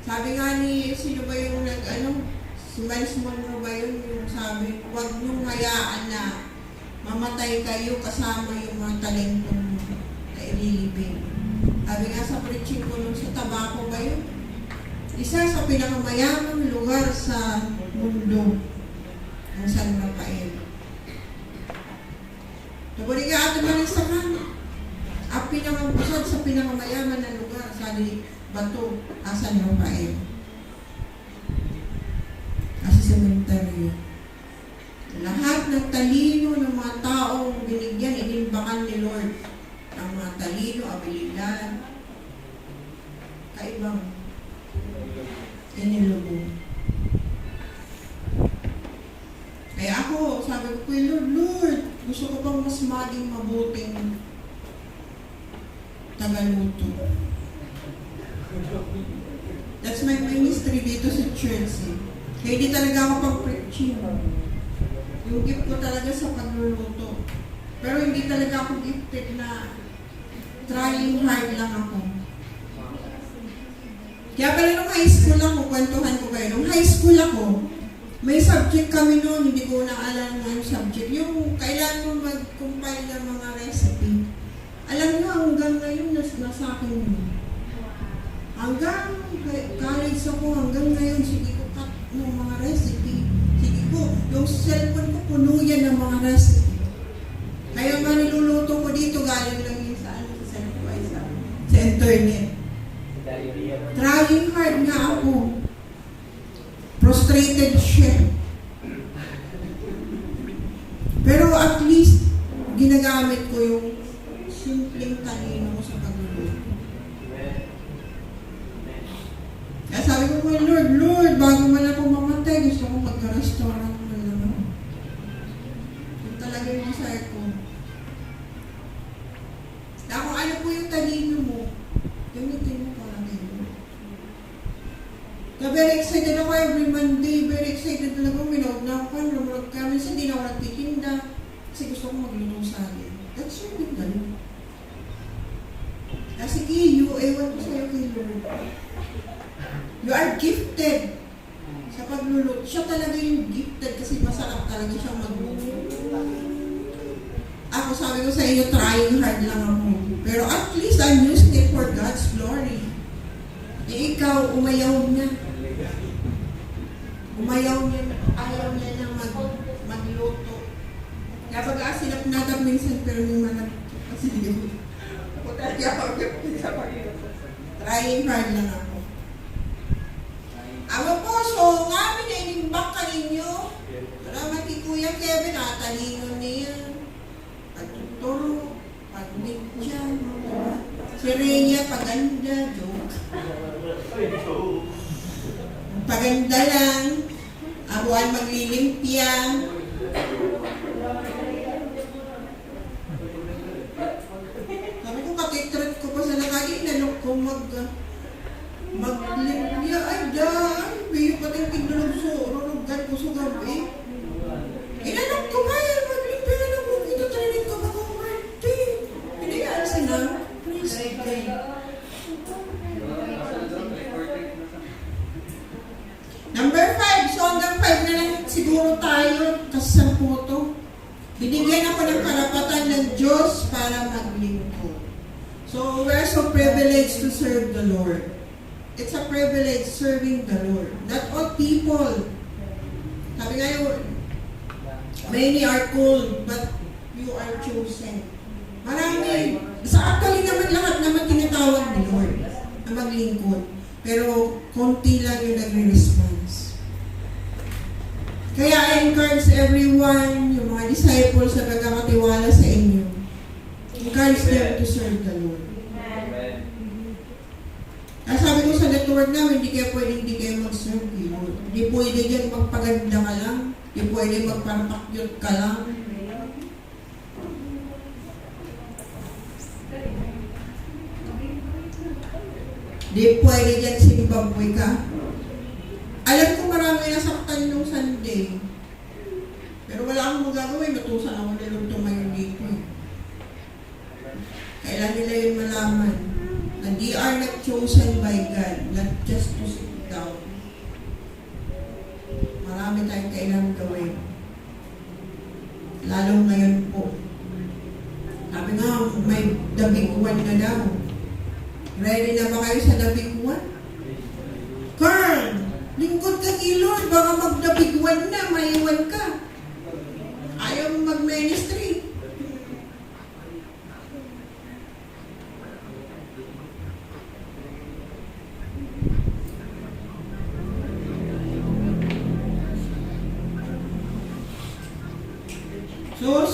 Sabi nga ni, sino ba yung si Miles Monroe ba yun, yung sabi, huwag niyong hayaan na mamatay kayo kasama yung mga talento mo na ililibing. Sabi nga sa preaching ko nung sa Tabaco ba yun? Isa sa pinakamayamang lugar sa mundo ang San Rafael. Nabuli ka ato ba rin sa kanan? Ang pinakabusad sa pinakamayaman na lugar sa Bato, San Rafael. Kasi cemetery. Lahat ng talino ng mga taong binigyan, inimbakan ni Lord. Ang mga talino, abilidad, kaibang inilubong. Kaya ako, sabi ko, Lord, gusto ko bang mas maging mabuting tagaluto. That's my ministry dito sa church. Kaya di talaga ako pag-preaching. Yung gift ko talaga sa pagluluto. Pero hindi talaga ako gifted na trying hard lang ako. Kaya pala nung high school ako, kwentuhan ko kayo, nung high school ako, may subject kami noon, hindi ko naalala nga yung subject. Yung kailangan mo mag-compile ng mga recipe. Alam nyo, hanggang ngayon, nasa akin yun. Hanggang college ako, hanggang ngayon, sige ko cut ng mga recipe. Yung cellphone ko puno yan ng mga recipe. Kaya nga niluluto ko dito, galing lang yun sa ano, sa cellphone, sa internet. Trying hard nga ako. Frustrated siya. Pero at least, ginagamit ko yung simpleng talino ko sa pagluluto. Kaya sabi ko, Lord, bago man ako mamatay, gusto ko magka-restaurant man naman. Yung talaga yung desire ko. Na kung ano po yung talino mo, gamitin mo para ngayon. Kaya very excited ako every Monday, very excited talaga, minawag na ako, lumulog ka, minsan hindi na ako nagtitinda, kasi gusto ko magluto sa akin. That's your big ganun. Kasi Kiyo, ewan ko sa'yo kay Lord. You are gifted sa pagluluto. Siya talaga yung gifted kasi masarap talaga siyang magluto. Ako sabi ko sa inyo, trying hard lang ako. Pero at least I'm using it for God's glory. Eh ikaw, umayaw niya. Umayaw niya, ayaw niya na magluto. Kaya pag-aasilap natap minsan, pero hindi man kasi hindi ako talaga ako sa pag-luto. Trying hard lang ako. Ama po, so nga, minanimbak ka ninyo. Salamat kay Kuya Kevin, talino niya. Pagtuturo, pagmidya, si Rhea, paganda, joke. Paganda lang, abuan maglilimpia. Sabi ko, katitret ko pa sa nakali, inanok ko maglimpia. Ay, biyo pati yung tinulog so, rurugan ko sa gabi. Inanok ko ba yan, maglimpia na mo, ito training ko ba kong birthday. Hindi ka alsa na, please. Number 5, so hanggang 5 na lang siguro tayo, kasi sa photo. Binigyan ako ng karapatan ng Diyos para maglingkod. So we're so privileged to serve the Lord. It's a privilege serving the Lord. Not all people. Sabi nga yun, many are called, but you are chosen. Marami. Sa actually naman lahat naman tinatawag ni Lord na maglingkod. Pero konti lang yung nagre-response. Kaya I encourage everyone, yung mga disciples na nagkakatiwala sa inyo, encourage them to serve the Lord. Kaya sabi ko sa network namin, hindi kayo mag-serve kay Lord. Hindi pwede dyan magpaganda ka lang. Hindi pwede magparapakyot ka lang. Hindi pwede dyan Zimbabwe ka. Alam ko marami nasaktan nung Sunday. Pero wala akong magagawin. Natusan ako na lang tumayo dito. Kailan nila yung malaman na they are not chosen by God, not just to sit down. Marami tayong kailangan gawin. Lalo ngayon po. Sabi nga, may the big one na daw. Ready na ba kayo sa the big one? Carl, lingkod ka kay Lord, baka mag-the big one na, maiwan ka. Ayaw mo mag-ministry. So,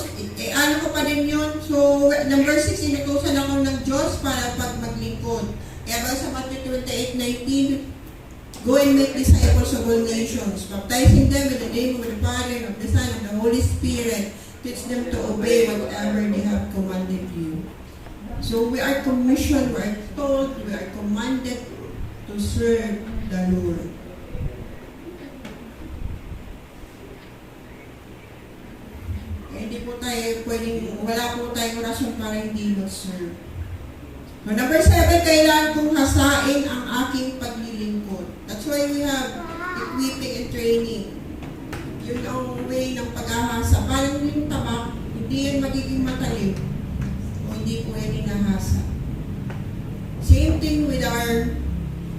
ano ko pa din yun? So, number 6, inutusan ako ng Diyos para pag maglingkod. Kaya ba sa Matthew 28:19, go and make disciples of all nations, baptizing them in the name of the Father, of the Son, and the Holy Spirit. Teach them to obey whatever they have commanded you. So, we are commissioned, we are told, we are commanded to serve the Lord. Hindi po tayo pwedeng, wala po tayong rason para hindi mag-serve. So, number 7, kailangan kong hasain ang aking paglilingkod. That's why we have equipping and training. Yun ang way ng paghahasa. Parang yung tabak, hindi yan magiging matalim o hindi po yan hinahasa. Same thing with our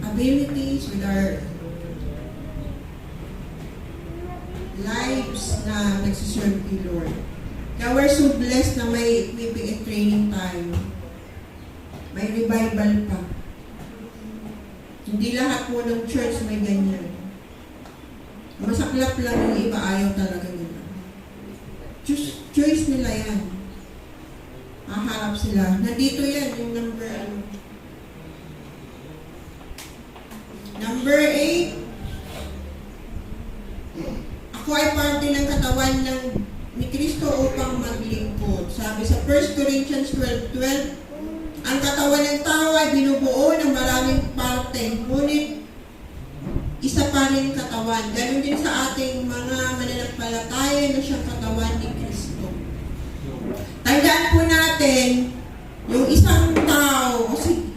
abilities, with our lives na nagsiserve kay Lord. Kaya we're so blessed na may equipping and training tayo. May revival pa. Hindi lahat po ng church may ganyan. Masaklap lang yung iba, ayaw talaga nila. Choice nila yan. Haharap sila. Nandito yan, yung Number 8. Ako ay parte ng katawan ni Kristo upang maglingkod. Sabi sa 1 Corinthians 12:12, ang katawan ng tao ay binubuo ng maraming parte, ngunit isa pa rin katawan. Ganon din sa ating mga mananampalataya na siyang katawan ni Kristo. Tandaan po natin, yung isang tao,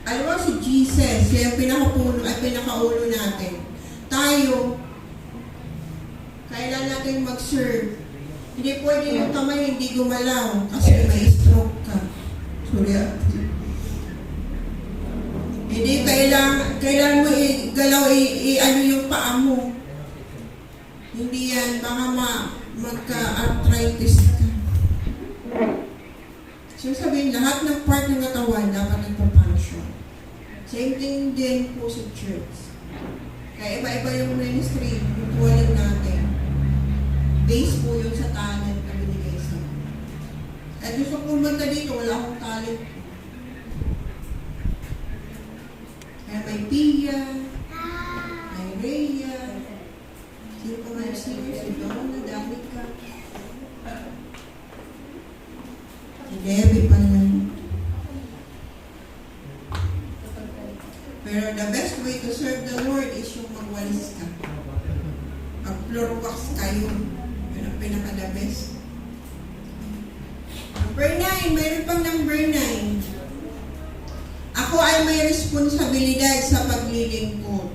alam mo si Jesus, siya yung pinakaulo natin. Tayo, kailan natin mag-serve. Hindi pwede yung kamay hindi gumalaw kasi may stroke ka. Sorry. Hindi kailangan mo igalaw ano yung paa mo. Hindi yan, baka magka-arthritis ka. So sabihin, lahat ng part ng katawan dapat nagpa-function. Same thing din po sa church. Kaya iba-iba yung ministry, yung tuwalan natin. Base po yun sa talent na binigay sa akin. At gusto ko pumunta dito, wala akong talent. Kaya may Pia, may Rhea, sino pa may singer, si Donna, Danica, si Debbie pa lang. Pero the best way to serve the Lord is yung magwalis ka. Mag-floor wax kayo. Yun ang pinaka-the best. Number 9, mayroon pang number 9. Ako ay may responsibilidad sa paglilingkod.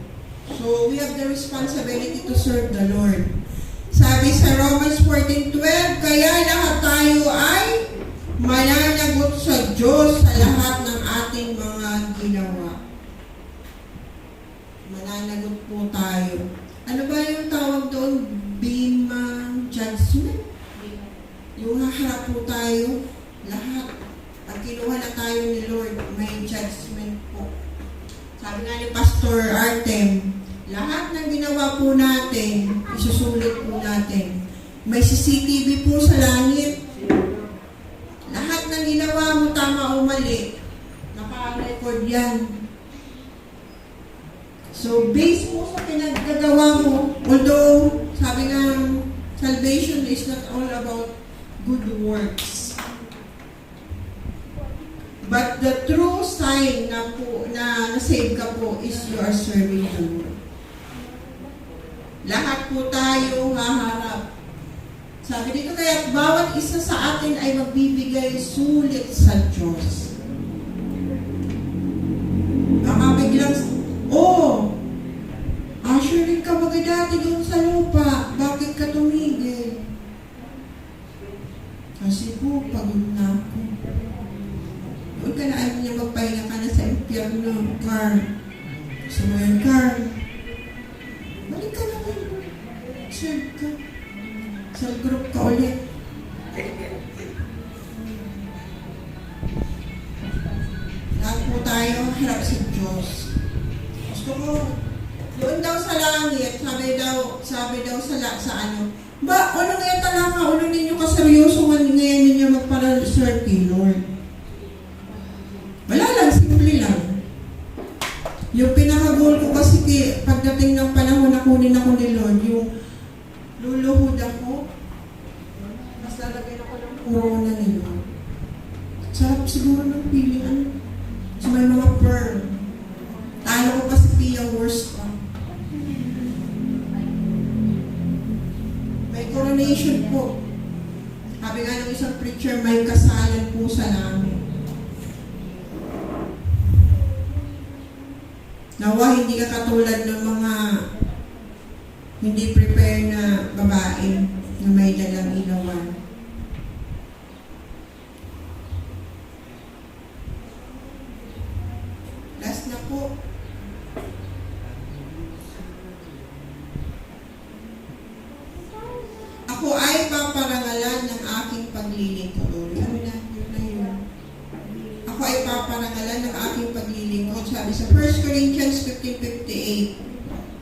So, we have the responsibility to serve the Lord. Sabi sa Romans 14:12, kaya lahat tayo ay mananagot sa Diyos sa lahat ng ating mga ginawa. Mananagot po tayo. Ano ba yung tawag doon? Bimang judgment? Yung haharap po tayo, lahat. Pag kinuha na tayo ni Lord, may judgment po. Sabi nga ni Pastor Artem, lahat ng ginawa po natin, isusulit po natin. May CCTV po sa langit. Lahat ng ginawa mo, tama o mali, naka-record yan. So, based po sa pinaggagawa mo, although, sabi nga, salvation is not all about good works. But the true sign na na-save ka po is you are serving the Lord. Lahat po tayo haharap. Sabi dito kaya bawat isa sa atin ay magbibigay sulit sa Diyos. Baka biglang, assuring ka dati doon sa lupa. Bakit ka tumigil? Kasi po, pagod na ako. Huwag ka na ayaw niya magpahinga ka na sa impyerno, Carl. Gusto mo yan, Carl? Balik ka naman. Serve ka. Cell group ka ulit. Lahat po tayo harap sa Diyos. Gusto ko, doon daw sa langit, sabi daw sa ano, ano ngayon talaga, ano ninyo kaseryoso ngayon ninyo magpara-serve kay Lord? Wala lang, simple lang. Yung pinaka-goal ko kasi pagdating ng panahon na kunin ako ni Lord, yung luluhod ako, mas lalagyan ako ng corona ni Lord. Sarap siguro ng feeling, so may mga pearl. Talo ko pa si Pia, worst pa. May coronation po. Sabi nga ng isang preacher, may kasalan po sa langit. Nawa, hindi ka katulad ng mga hindi prepare na babae na may dalang ilawan. Last na po. paglilingkod. Ano na, yun na yun. Ako ay paparangalan ng aking paglilingkod. Sabi sa 1 Corinthians 15:58,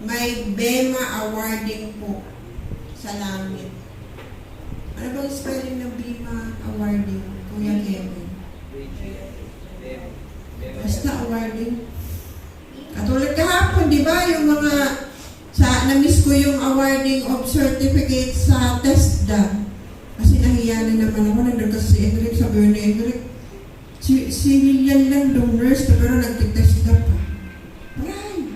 may Bema awarding po sa langit. Ano bang spelling ng Bema awarding, Kuya Kevin? Basta awarding. Katulad kahapon, di ba? Yung mga, na-miss ko yung awarding of certificate sa TESDA. Kasi nahiya na naman ako. Nandun kasi si Edric, sabi ni Edric, si Lilian lang dong nurse, pero nagtitesda pa. Right.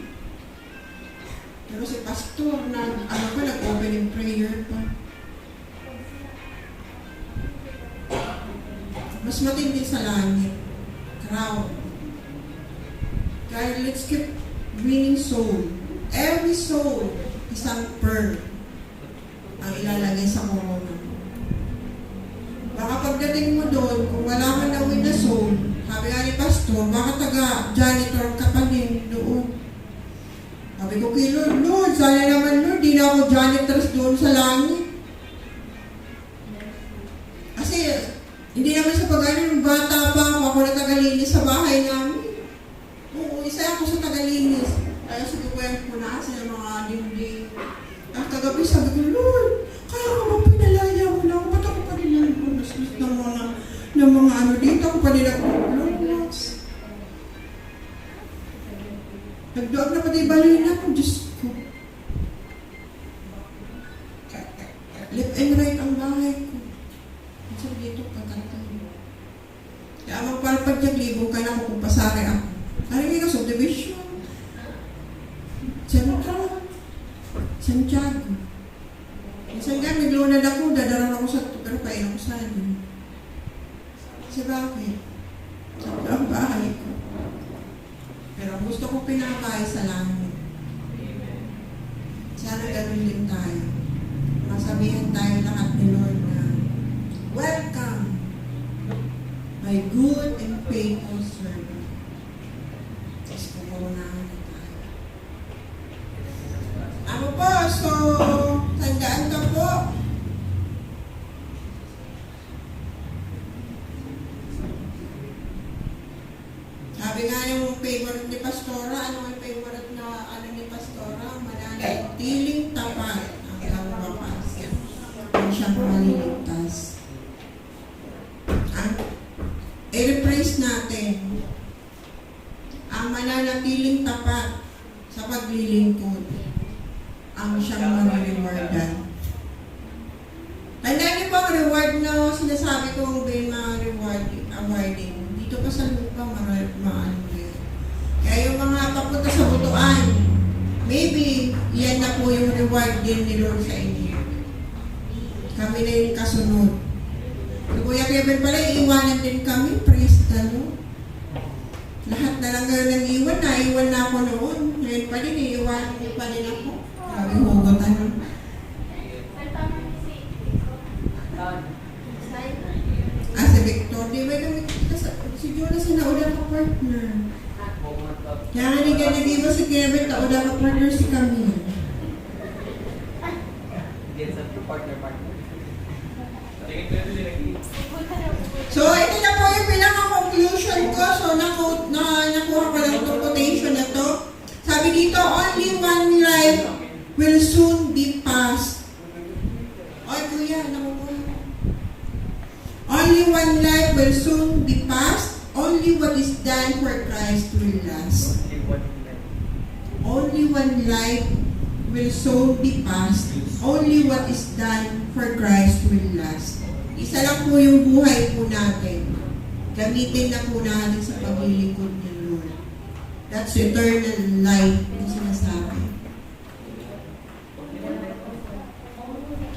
Pero si Pastor, nag-opening prayer pa. Mas matindi sa langit. Crown. Kaya let's keep winning soul. Every soul, isang pearl ang ilalagay sa corona mo. Baka pagdating mo doon, kung wala ka na win na soul, sabi nga ni Pastor, baka taga-janitor ka pa din doon. Sabi ko kay Lord, Lord, sana naman Lord, di na ako janitors doon sa langit. Kasi, hindi naman sa pag-ano, nung bata pa ako na tagalinis sa bahay namin. Oo, isa ako sa tagalinis. Kaya sigukwento ko na kasi ng mga dingding. At kagabi sabi ko, Lord, kaya ka ba pinalaya mo na ako? Ba't ako pa rin lang gusto ng mga ano dito? Ako pa rin ako, Lord, Lord. Nagdoag na pati balina ko, Diyos ko. Left and right ang bahay ko. Sabi dito, pagkantay. Kaya magpalpad yung libong ka na kung pasari ako. Haringin ka, subdivision. Central. Santiago. Minsan nga, naglunad ako, dadaran ako sa pero pain ako sa ano. Kasi bakit? Sabi ang bahay ko. Pero gusto ko pinakabay sa langit. Sana ganun din tayo. Masabihan tayo lahat ni Lord na, welcome, my good and faithful servant. Tapos pupunahan na tayo. Ano po? So, tandaan ka po. Sabi nga yung favorite ni Pastora, ano yung favorite na ano ni Pastora? Mananatiling tapat hanggang wakas. Ang siyang maliligtas. I-rephrase natin. Ang mananatiling tapat sa paglilingkod ang siyang marirewardan. Tandaan niyo po ang reward na sinasabi kong Bema awarding. Dito pa sa lupa, maano yun. Kaya yung mga papunta sa butuan, maybe yan na po yung reward din ni Lord sa inyo. Kami na yung kasunod. Si Kuya Kevin pala, iiwanan din kami. Praise the Lord. Lahat na lang ngayon ang iwan. Naiwan na ako noon. Ngayon pa din, iiwanan niyo pa din ako. Grabe hugot ano. Si Victor, di ba kami, si Jonas na nauna ka partner. Kaya nga nag-iba si Kevin, nauna ka partner si Camille. So, ito na po yung pinaka-conclusion ko. So, nakuha ko lang itong quotation na to. Sabi dito, only one life will soon be passed. Oy, kuya, nakukuha. Only one life will soon be passed. Only what is done for Christ will last. Only one life will soon be passed. Only what is done for Christ will last. Isa lang po yung buhay po natin. Gamitin na po natin sa paglilingkod ni Lord. That's eternal life na sinasabi.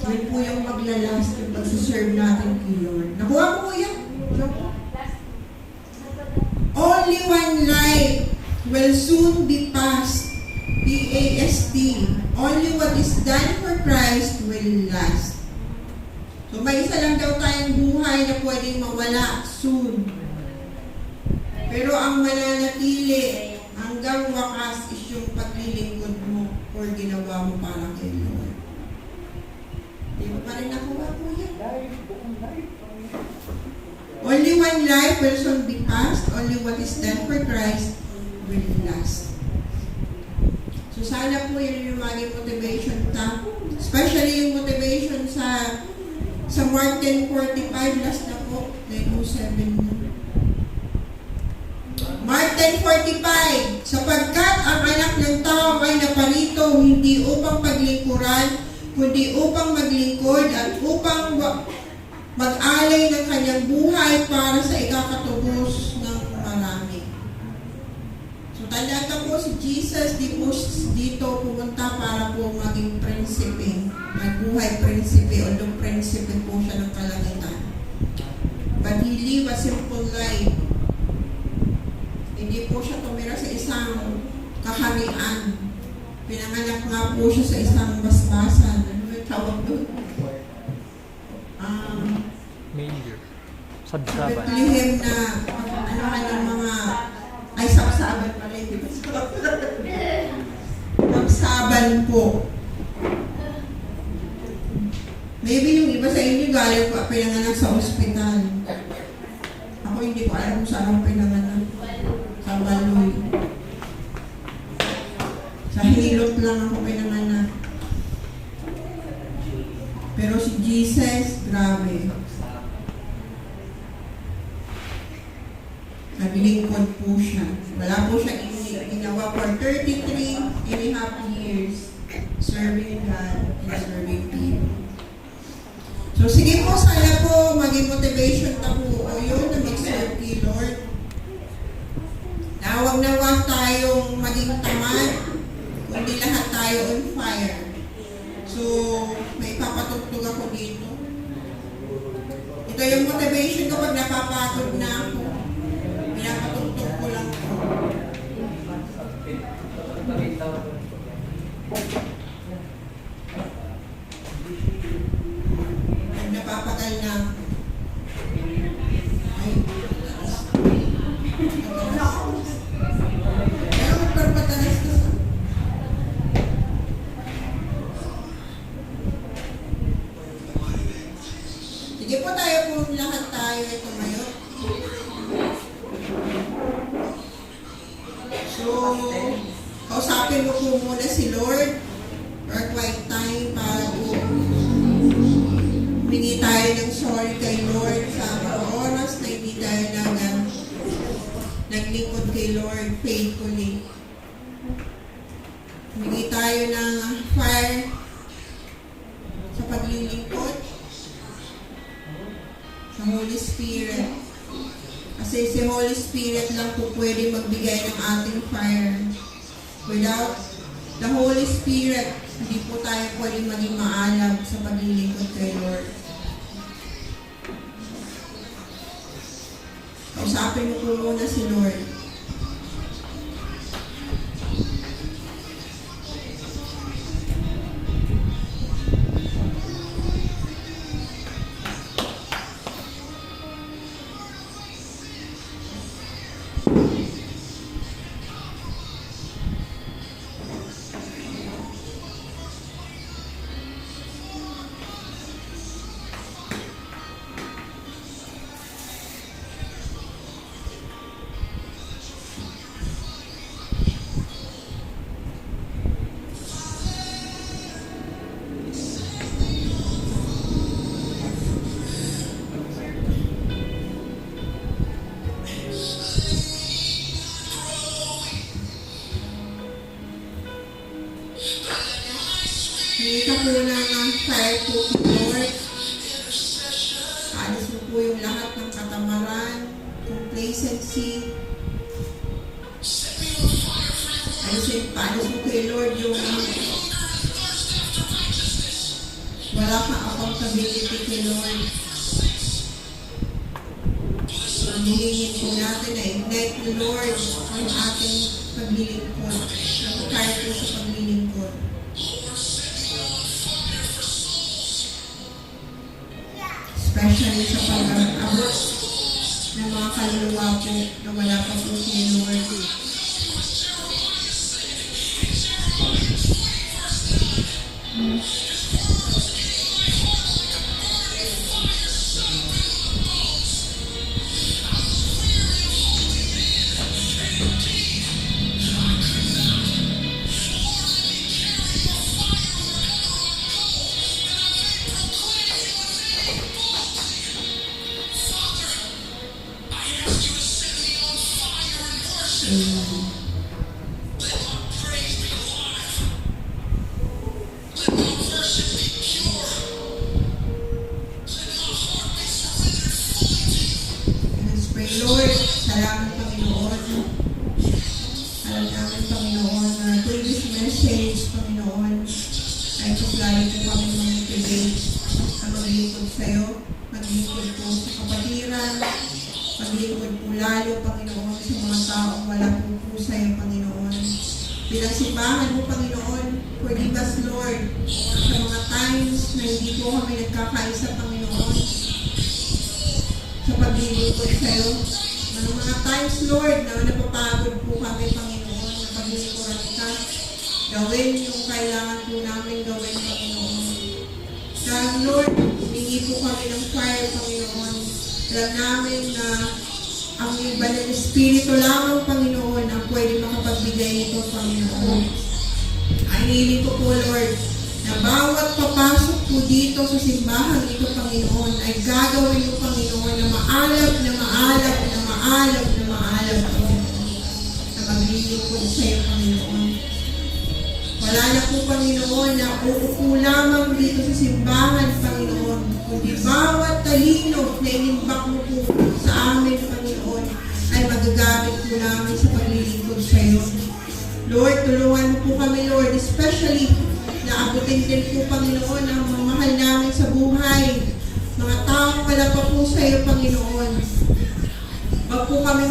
So, yun po yung maglalast yung pag-serve natin kay Lord. Nakuha ko po yan. Only one life will soon be passed. P-A-S-T. Only what is done for Christ will last. So may isa lang daw tayong buhay na pwedeng mawala soon. Pero ang mananatili hanggang wakas is yung paglilingkod mo or ginawa mo para kay Lord. Di ba? rin nakuha po yan. Only one life will soon be passed. Only what is done for Christ will last. So sana po yun yung maging motivation ta. Especially yung motivation sa Mark 10:45, last na po, 9:07 na. Mark 10:45, sapagkat ang anak ng tao ay naparito hindi upang paglingkuran, kundi upang maglingkod at upang mag-alay ng kanyang buhay para sa ikakatubos ng marami. So talaga po si Jesus dito pumunta para po maging prinsipe, magbuhay prinsipe, although prinsipe po siya ng kalangitan. But he lived a simple life. Hindi po siya tumira sa isang kaharian. Pinanganak nga po siya sa isang basbasan. Ano may tawag doon? Manger. Sabsaban. Bethlehem na ano mga ay sabsaban pala, hindi ba? Sabsaban po. Maybe yung iba sa inyo galing pa pinanganak sa ospital. Ako hindi ko alam kung saan ako pinanganak. Sa Baloy. Sa Hilot lang ako pinanganak. Pero si Jesus, grabe. Naglingkod po siya. Wala po siya ginawa for 33.5 years serving God and serving people. So sige po, sana po maging motivation na po o yun na mag-serve kay Lord. Huwag na huwag tayong maging tamad, kundi lahat tayo on fire. So, may papatugtog ako dito. Ito yung motivation kapag napapagod na ako. Pinapatugtog ko lang po. Pag napapagal na ako. Ay, pero magpapatalas ka sa sige po tayo po lahat tayo ay tumayo. So, kausapin mo po muna si Lord or quiet time para po humingi tayo ng sorry kay Lord sa mga oras na hindi tayo naglingkod kay Lord faithfully. Humingi tayo ng fire sa paglilingkod sa Holy Spirit. Kasi si Holy Spirit lang po pwede magbigay ng ating fire. Without the Holy Spirit, hindi po tayo pwede maging maalab sa paglilingkod kay Lord. Kausapin mo po muna si Lord. Hindi ka po ng fire po, Lord. Alis mo po yung lahat ng katamaran, complacency. Alis mo kay Lord yung wala kang accountability kay Lord. Ang hihingin po natin na ignite ni Lord ang ating paglilingkod. Ang fire po sa paglilingkod. Especially sa pag-abot ng mga kaluluwa po na wala pa po kay Lord. maglingkod sa iyo, maglingkod po sa kapatiran, maglingkod po lalo, Panginoon, sa mga taong wala po sa iyo, Panginoon. Bilang simbahan mo, Panginoon, forgive us, Lord, sa mga times na hindi po kami nagkakaisa, Panginoon, sa paglilingkod sa iyo. Mga times, Lord, na napapagod po kami, Panginoon, na paglilingkuran ka, gawin yung kailangan po namin gawin, Panginoon. Dahil, Lord, humingi po kami ng fire, Panginoon. Alam namin na ang banal na Espiritu lamang, Panginoon, ang pwede makapagbigay nito, Panginoon. Ang hiling ko po, Lord, na bawat papasok po dito sa simbahan ito, Panginoon, ay gagawin mo, Panginoon, na maalab, na maalab, na maalab, na maalab, Panginoon, na maglilingkod sa iyo, Panginoon. Wala na po, Panginoon, na uupo lamang dito sa simbahan, Panginoon, kundi bawat talino na inimbak mo po sa amin, Panginoon, ay magagamit po namin sa paglilingkod sa iyo. Lord, tulungan mo po kami, Lord, especially na abutin din po, Panginoon, ang mga mahal namin sa buhay, mga taong wala pa po sa iyo, Panginoon. Wag po kami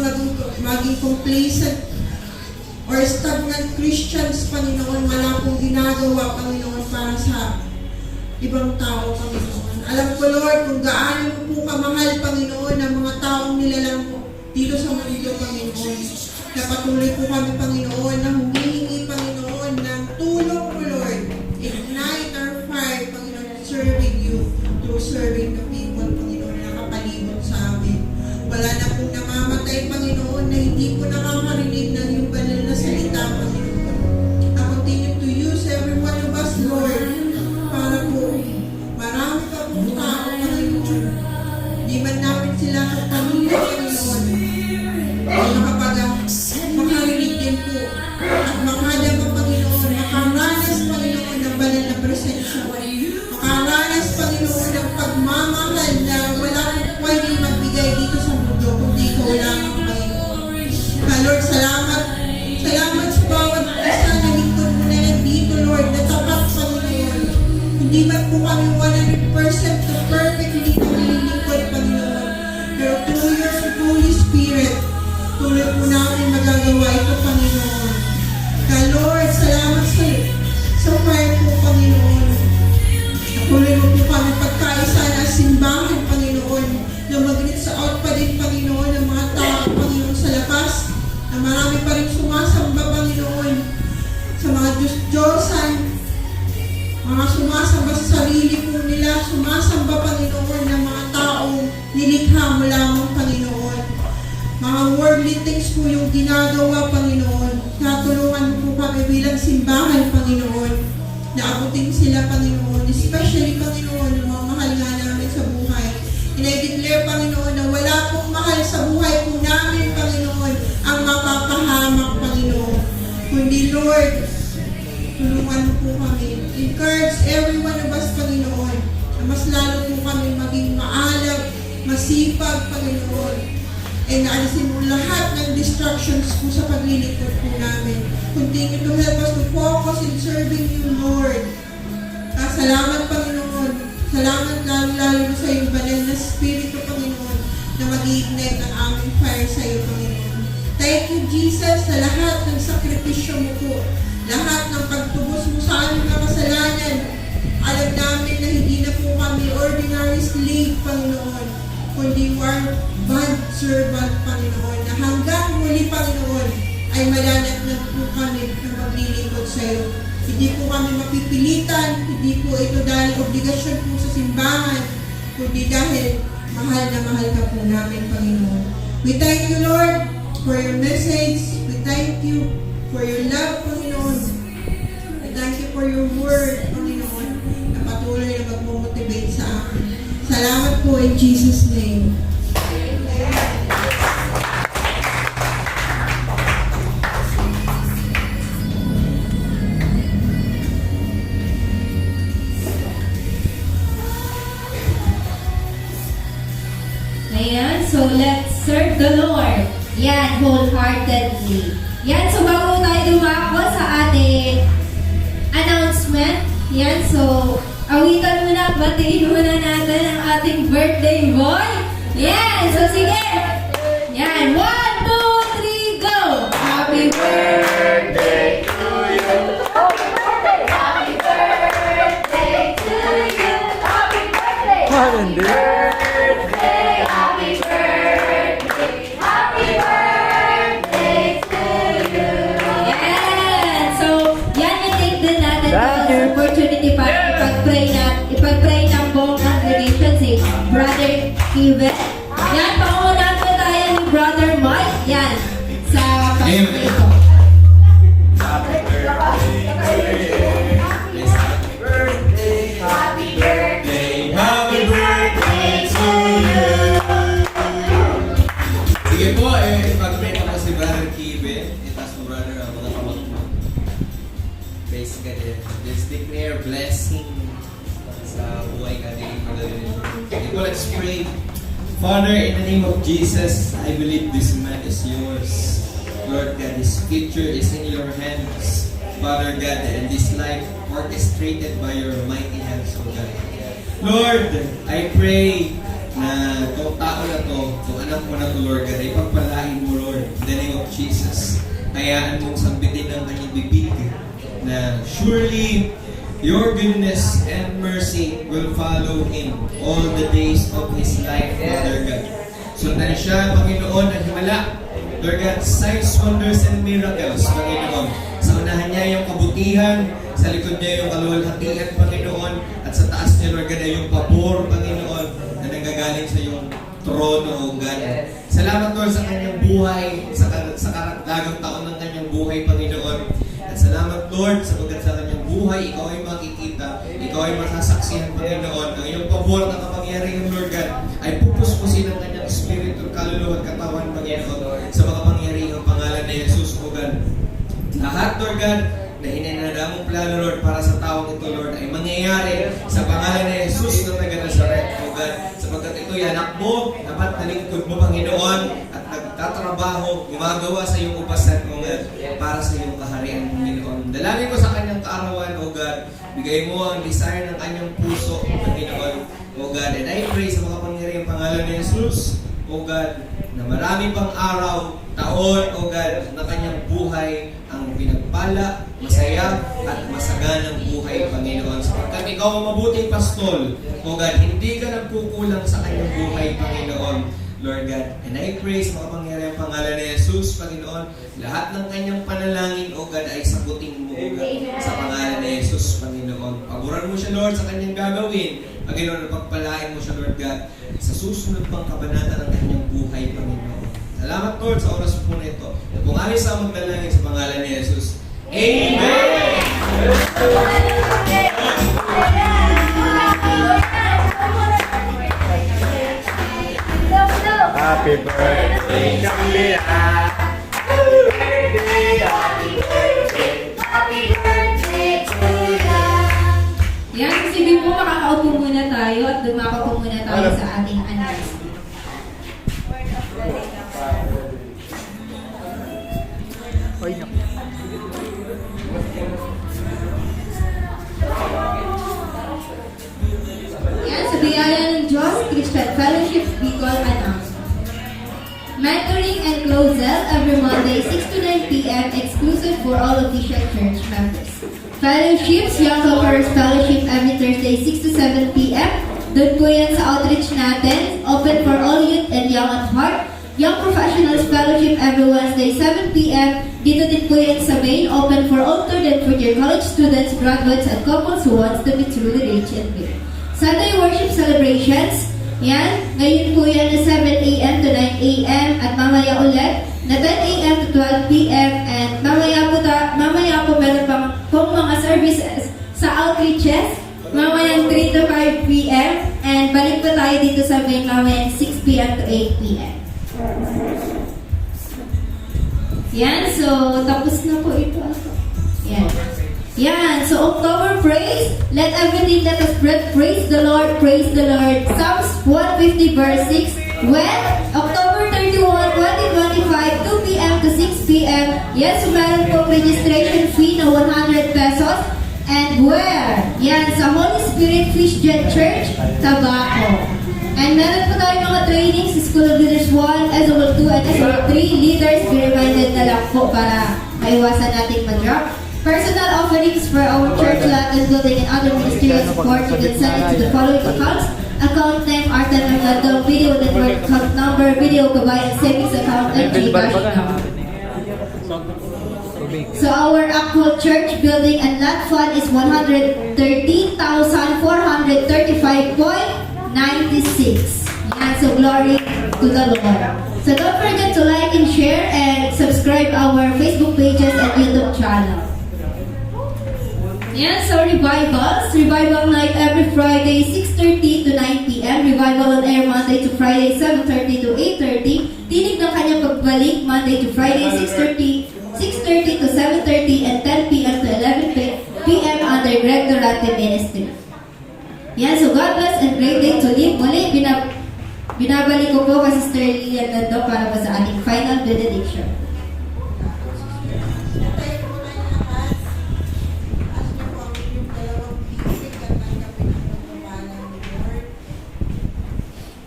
maging complacent or stagnant Christians, Panginoon, wala pong ginagawa, Panginoon, para sa ibang tao, Panginoon. Alam ko, Lord, kung gaano mo po kamahal, Panginoon, ang mga taong nilalang po dito sa mundo, Panginoon. Na patuloy po kami, Panginoon, na humihingi, Panginoon, ng tulong mo, Lord. Ignite our fire, Panginoon, serving you through serving the people, Panginoon, na nakapalibot sa amin. Wala na pong namamatay, Panginoon, na hindi po nakakarinig ng yung banal na salita, Panginoon. I continue to use every one of us, Lord, para po marami pa pong tao, Panginoon. Di man namin sila kapamilya, Panginoon. Makarinig din po at makadama, Panginoon, makaranas, Panginoon, ng banal na presensya. Makaranas, Panginoon, ng pagmamahal na wala kong pwedeng magbigay dito sa mundo kundi ikaw lang, Panginoon. Lord, salamat. Salamat sa bawat isa na lingkod mo na nandito, Lord, na tapat, Panginoon. Hindi man po kami 100% na perfectly na nililingkod, Panginoon. Pero through your Holy Spirit, tuloy po namin magagawa ito, Panginoon. Kaya, Lord, salamat sa fire po, Panginoon. Tuloy mo po kami pagkaisa na simbahan, Panginoon, na mag-reach out pa din, Panginoon, ng mga tao, Panginoon, sa labas, na marami pa rin sumasamba, Panginoon, sa mga Diyos-Diyosan, mga sumasamba sa sarili po nila, sumasamba, Panginoon, ng mga taong nilikha mo lamang, Panginoon. Mga worldly things po yung ginagawa, Panginoon. Natulungan mo po kami bilang simbahan, Panginoon, na abutin sila, Panginoon, especially, Panginoon, yung mga mahal nga namin sa buhay. And I declare, Panginoon, na wala pong mahal sa buhay po namin, Panginoon, ang mapapahamak, Panginoon. Kundi, Lord, tulungan mo po kami. Encourage every one of us, Panginoon, na mas lalo po kami maging maalab, masipag, Panginoon. And naalisin mo lahat ng distractions po sa paglilingkod po namin. Continue to help us to focus in serving you, Lord. Salamat, Panginoon. Salamat lalo-lalo sa iyong banal na Espiritu, Panginoon, na mag-iignite ang aming fire sa iyo, Panginoon. Thank you, Jesus, sa lahat ng sakripisyo mo po. Lahat ng pagtubos mo sa aming mga kasalanan. Alam namin na hindi na po kami ordinary slave, Panginoon, kundi we're bond servant, Panginoon, na hanggang muli, Panginoon, ay malanat na po kami na maglilingkod sa iyo. Hindi po kami mapipilitan, hindi po ito dahil obligasyon po sa simbahan, kundi dahil mahal na mahal ka po namin, Panginoon. We thank you, Lord, for your message. We thank you for your love, Panginoon. We thank you for your word, Panginoon, na patuloy na mag-motivate sa amin. Salamat po in Jesus' name. Ayan, so let's serve the Lord. Yan, wholeheartedly. Yan, so bago tayo dumako sa ating announcement, yan, so awitan muna, batiin muna natin ating birthday boy. Yan, so sige. Yan, 1, 2, 3, go! Happy birthday to you. Happy birthday to you. Happy birthday. Hindi. Birthday. Happy birthday. Happy birthday to you. Yan! So, yan yung take din natin Thank as you. opportunity para ipag-pray ng buong congregation si Brother Steven. Yan, pangunan po tayo ni Brother Mike. Yan, sa pag-pray ko. Happy birthday. Happy birthday to you! Sige po, pag-pray na po si Brother Kibe. Itas mo, brother, ang mga kamot mo. Praise God. Let's declare blessing sa buhay ka din. Sige po, let's pray. Father, in the name of Jesus, I believe this man is yours. Lord God, his future is in your hands. Father God, and this life orchestrated by your mighty hands, O God. Lord, I pray na itong tao na to, itong anak mo na to, Lord God, ay pagpalain mo, Lord, in the name of Jesus. Hayaan mong sambitin ng kanyang bibig na surely your goodness and mercy will follow him all the days of his life, Father God. Sundan siya, Panginoon, ang himala. Lord God, signs, wonders, and miracles, Panginoon. Sa unahan niya yung kabutihan, sa likod niya yung kaluwalhatian, Panginoon, at sa taas niya, Lord God, ay yung pabor, Panginoon, na nanggagaling sa iyong trono, O God. Salamat, Lord, sa kanyang buhay, sa karagdagang taon ng kanyang buhay, Panginoon. At salamat, Lord, sapagkat sa kanyang buhay, ikaw ay makikita, ikaw ay masasaksihan, Panginoon. Ang iyong pabor na kapangyarihan, Lord God, ay pupuspusin ang kanyang espiritu, kaluluwa at katawan, Panginoon, sa mga pangyarihang pangalan ni Jesus, O God. Lahat, Lord God, na hinanada mong plano, Lord, para sa taong ito, Lord, ay mangyayari sa pangalan ni Jesus ng taga-Nazaret, O God. Sapagkat ito'y anak mo, dapat nalingkod mo, Panginoon, at nagtatrabaho, gumagawa sa iyong upasan, O God, para sa iyong kaharian, Panginoon. Dalangin ko sa kanyang kaarawan, O God. Bigay mo ang desire ng kanyang puso, Panginoon, O God. And I pray sa mga pangyarihang pangalan ni Jesus, O God, na marami pang araw, taon, O God, na kanyang buhay ang pinagpala, masaya, at masaganang buhay, Panginoon. Sapagkat ikaw ang mabuting pastol, O God, hindi ka nagkukulang sa kanyang buhay, Panginoon, Lord God. And I pray sa mga pangyarihang pangalan ni Jesus, Panginoon, lahat ng kanyang panalangin, O God, ay sagutin mo, O God, sa pangalan ni Jesus, Panginoon. Paboran mo siya, Lord, sa kanyang gagawin. Panginoon, pagpalain mo siya, Lord God, sa susunod pang kabanata ng kanyang buhay, Panginoon. Salamat, Lord, sa oras po na ito. At kung amin sa magdalangin sa pangalan ni Jesus. Amen! Happy birthday, Camila. Happy birthday to you. Yan, sige po, makakaupo muna tayo at dumako po muna tayo sa ating announcement. Ay, naku. Yan, sa biyaya ng Diyos, Christian Fellowship Bicol announcement. Mentoring and closel every Monday, 6 to 9 p.m. exclusive for all official church members. Fellowships, Young Conquerors Fellowship every Thursday, 6 to 7 p.m. Doon po yan sa outreach natin. Open for all youth and young at heart. Young Professionals Fellowship every Wednesday, 7 p.m. Dito din po yan sa main. Open for all third and fourth year college students, graduates, and couples who wants to be truly rich and big. Sunday worship celebrations. Yan. Ngayon po yan na 7 a.m. to 9 a.m. At mamaya ulit na 10 a.m. to 12 p.m. And mamaya po meron pong mga services sa outreaches. Mamayang 3 to 5 p.m. And balik po tayo dito sa main mamayang 6 p.m. to 8 p.m. Yan, so tapos na po ito. Yan. Yan, so October praise, let everything let us praise the Lord, praise the Lord. Psalms 150 verse 6. When October 31, 2025, 2 p.m. to 6 p.m. Yes, meron po registration fee na 100 pesos. And where? Yan, sa Holy Spirit Christian Church, Tabaco. And meron po tayo mga trainings sa School of Leaders 1, SOL 2, and SOL 3. Leaders, be reminded na lang po para maiwasan nating mag-drop. Personal offerings for our church lot and building and other ministerial support, you can send it to the following accounts. Account name, Artan Mercado, Video Network, account number, Video Kabayan, Savings account, and Gcash account. So our actual church building and lot fund is 113,435.96. Yan, so glory to the Lord. So don't forget to like and share and subscribe our Facebook pages and YouTube channel. Yan, so revivals. Revival night every Friday, 6:30 to 9 p.m. Revival on air Monday to Friday, 7:30 to 8:30. Tinig ng kanyang pagbalik Monday to Friday, 6:30 to 7:30 and 10 p.m. to 11 p.m. under Greg Dorate Ministry. Yan, so God bless and great day to live. Muli, binabalik ko po kay Sister Lilian Nando para pa sa ating final benediction. Tayo po na lahat. Taas niyo po ang inyong dalawang pisig at tanggapin ang pagpapala ni Lord.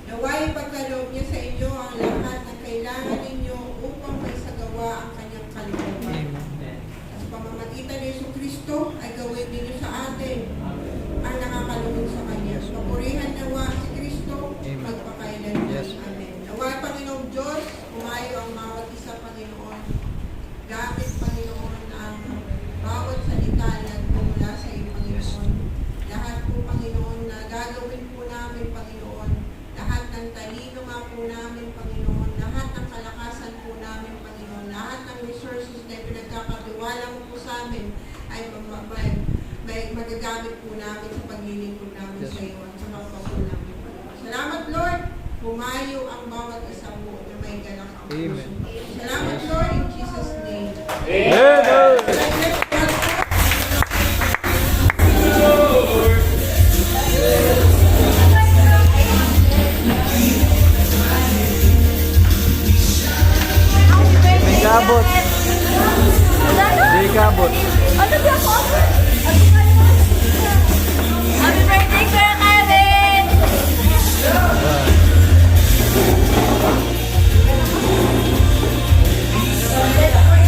Naway pagkaloob niya sa inyo ang lahat na kailangan ninyo upang may sagawa ang kanyang kalooban. At sa pamamagitan ni Jesucristo ay gawin ninyo sa atin ang nakakalugod sa Kanya. Papurihan nawa si Kristo magpakailanman. Amen. Naway Panginoong Diyos, umayo ang bawat isa, Panginoon. Gamit, Panginoon, ang bawat salita na mula sa iyo, Panginoon. Lahat po, Panginoon, na gagawin po namin, Panginoon. Lahat ng talino nga po namin, Panginoon. Lahat ng kalakasan po namin, Panginoon. Lahat ng resources na pinagkakatiwala mo po sa amin ay magagamit po namin sa paglilingkod namin sa iyo at sa kapwa namin, Panginoon. Salamat, Lord. Pumayo ang bawat isa po na may galak ang puso. Salamat, Lord, in Jesus' name. Amen.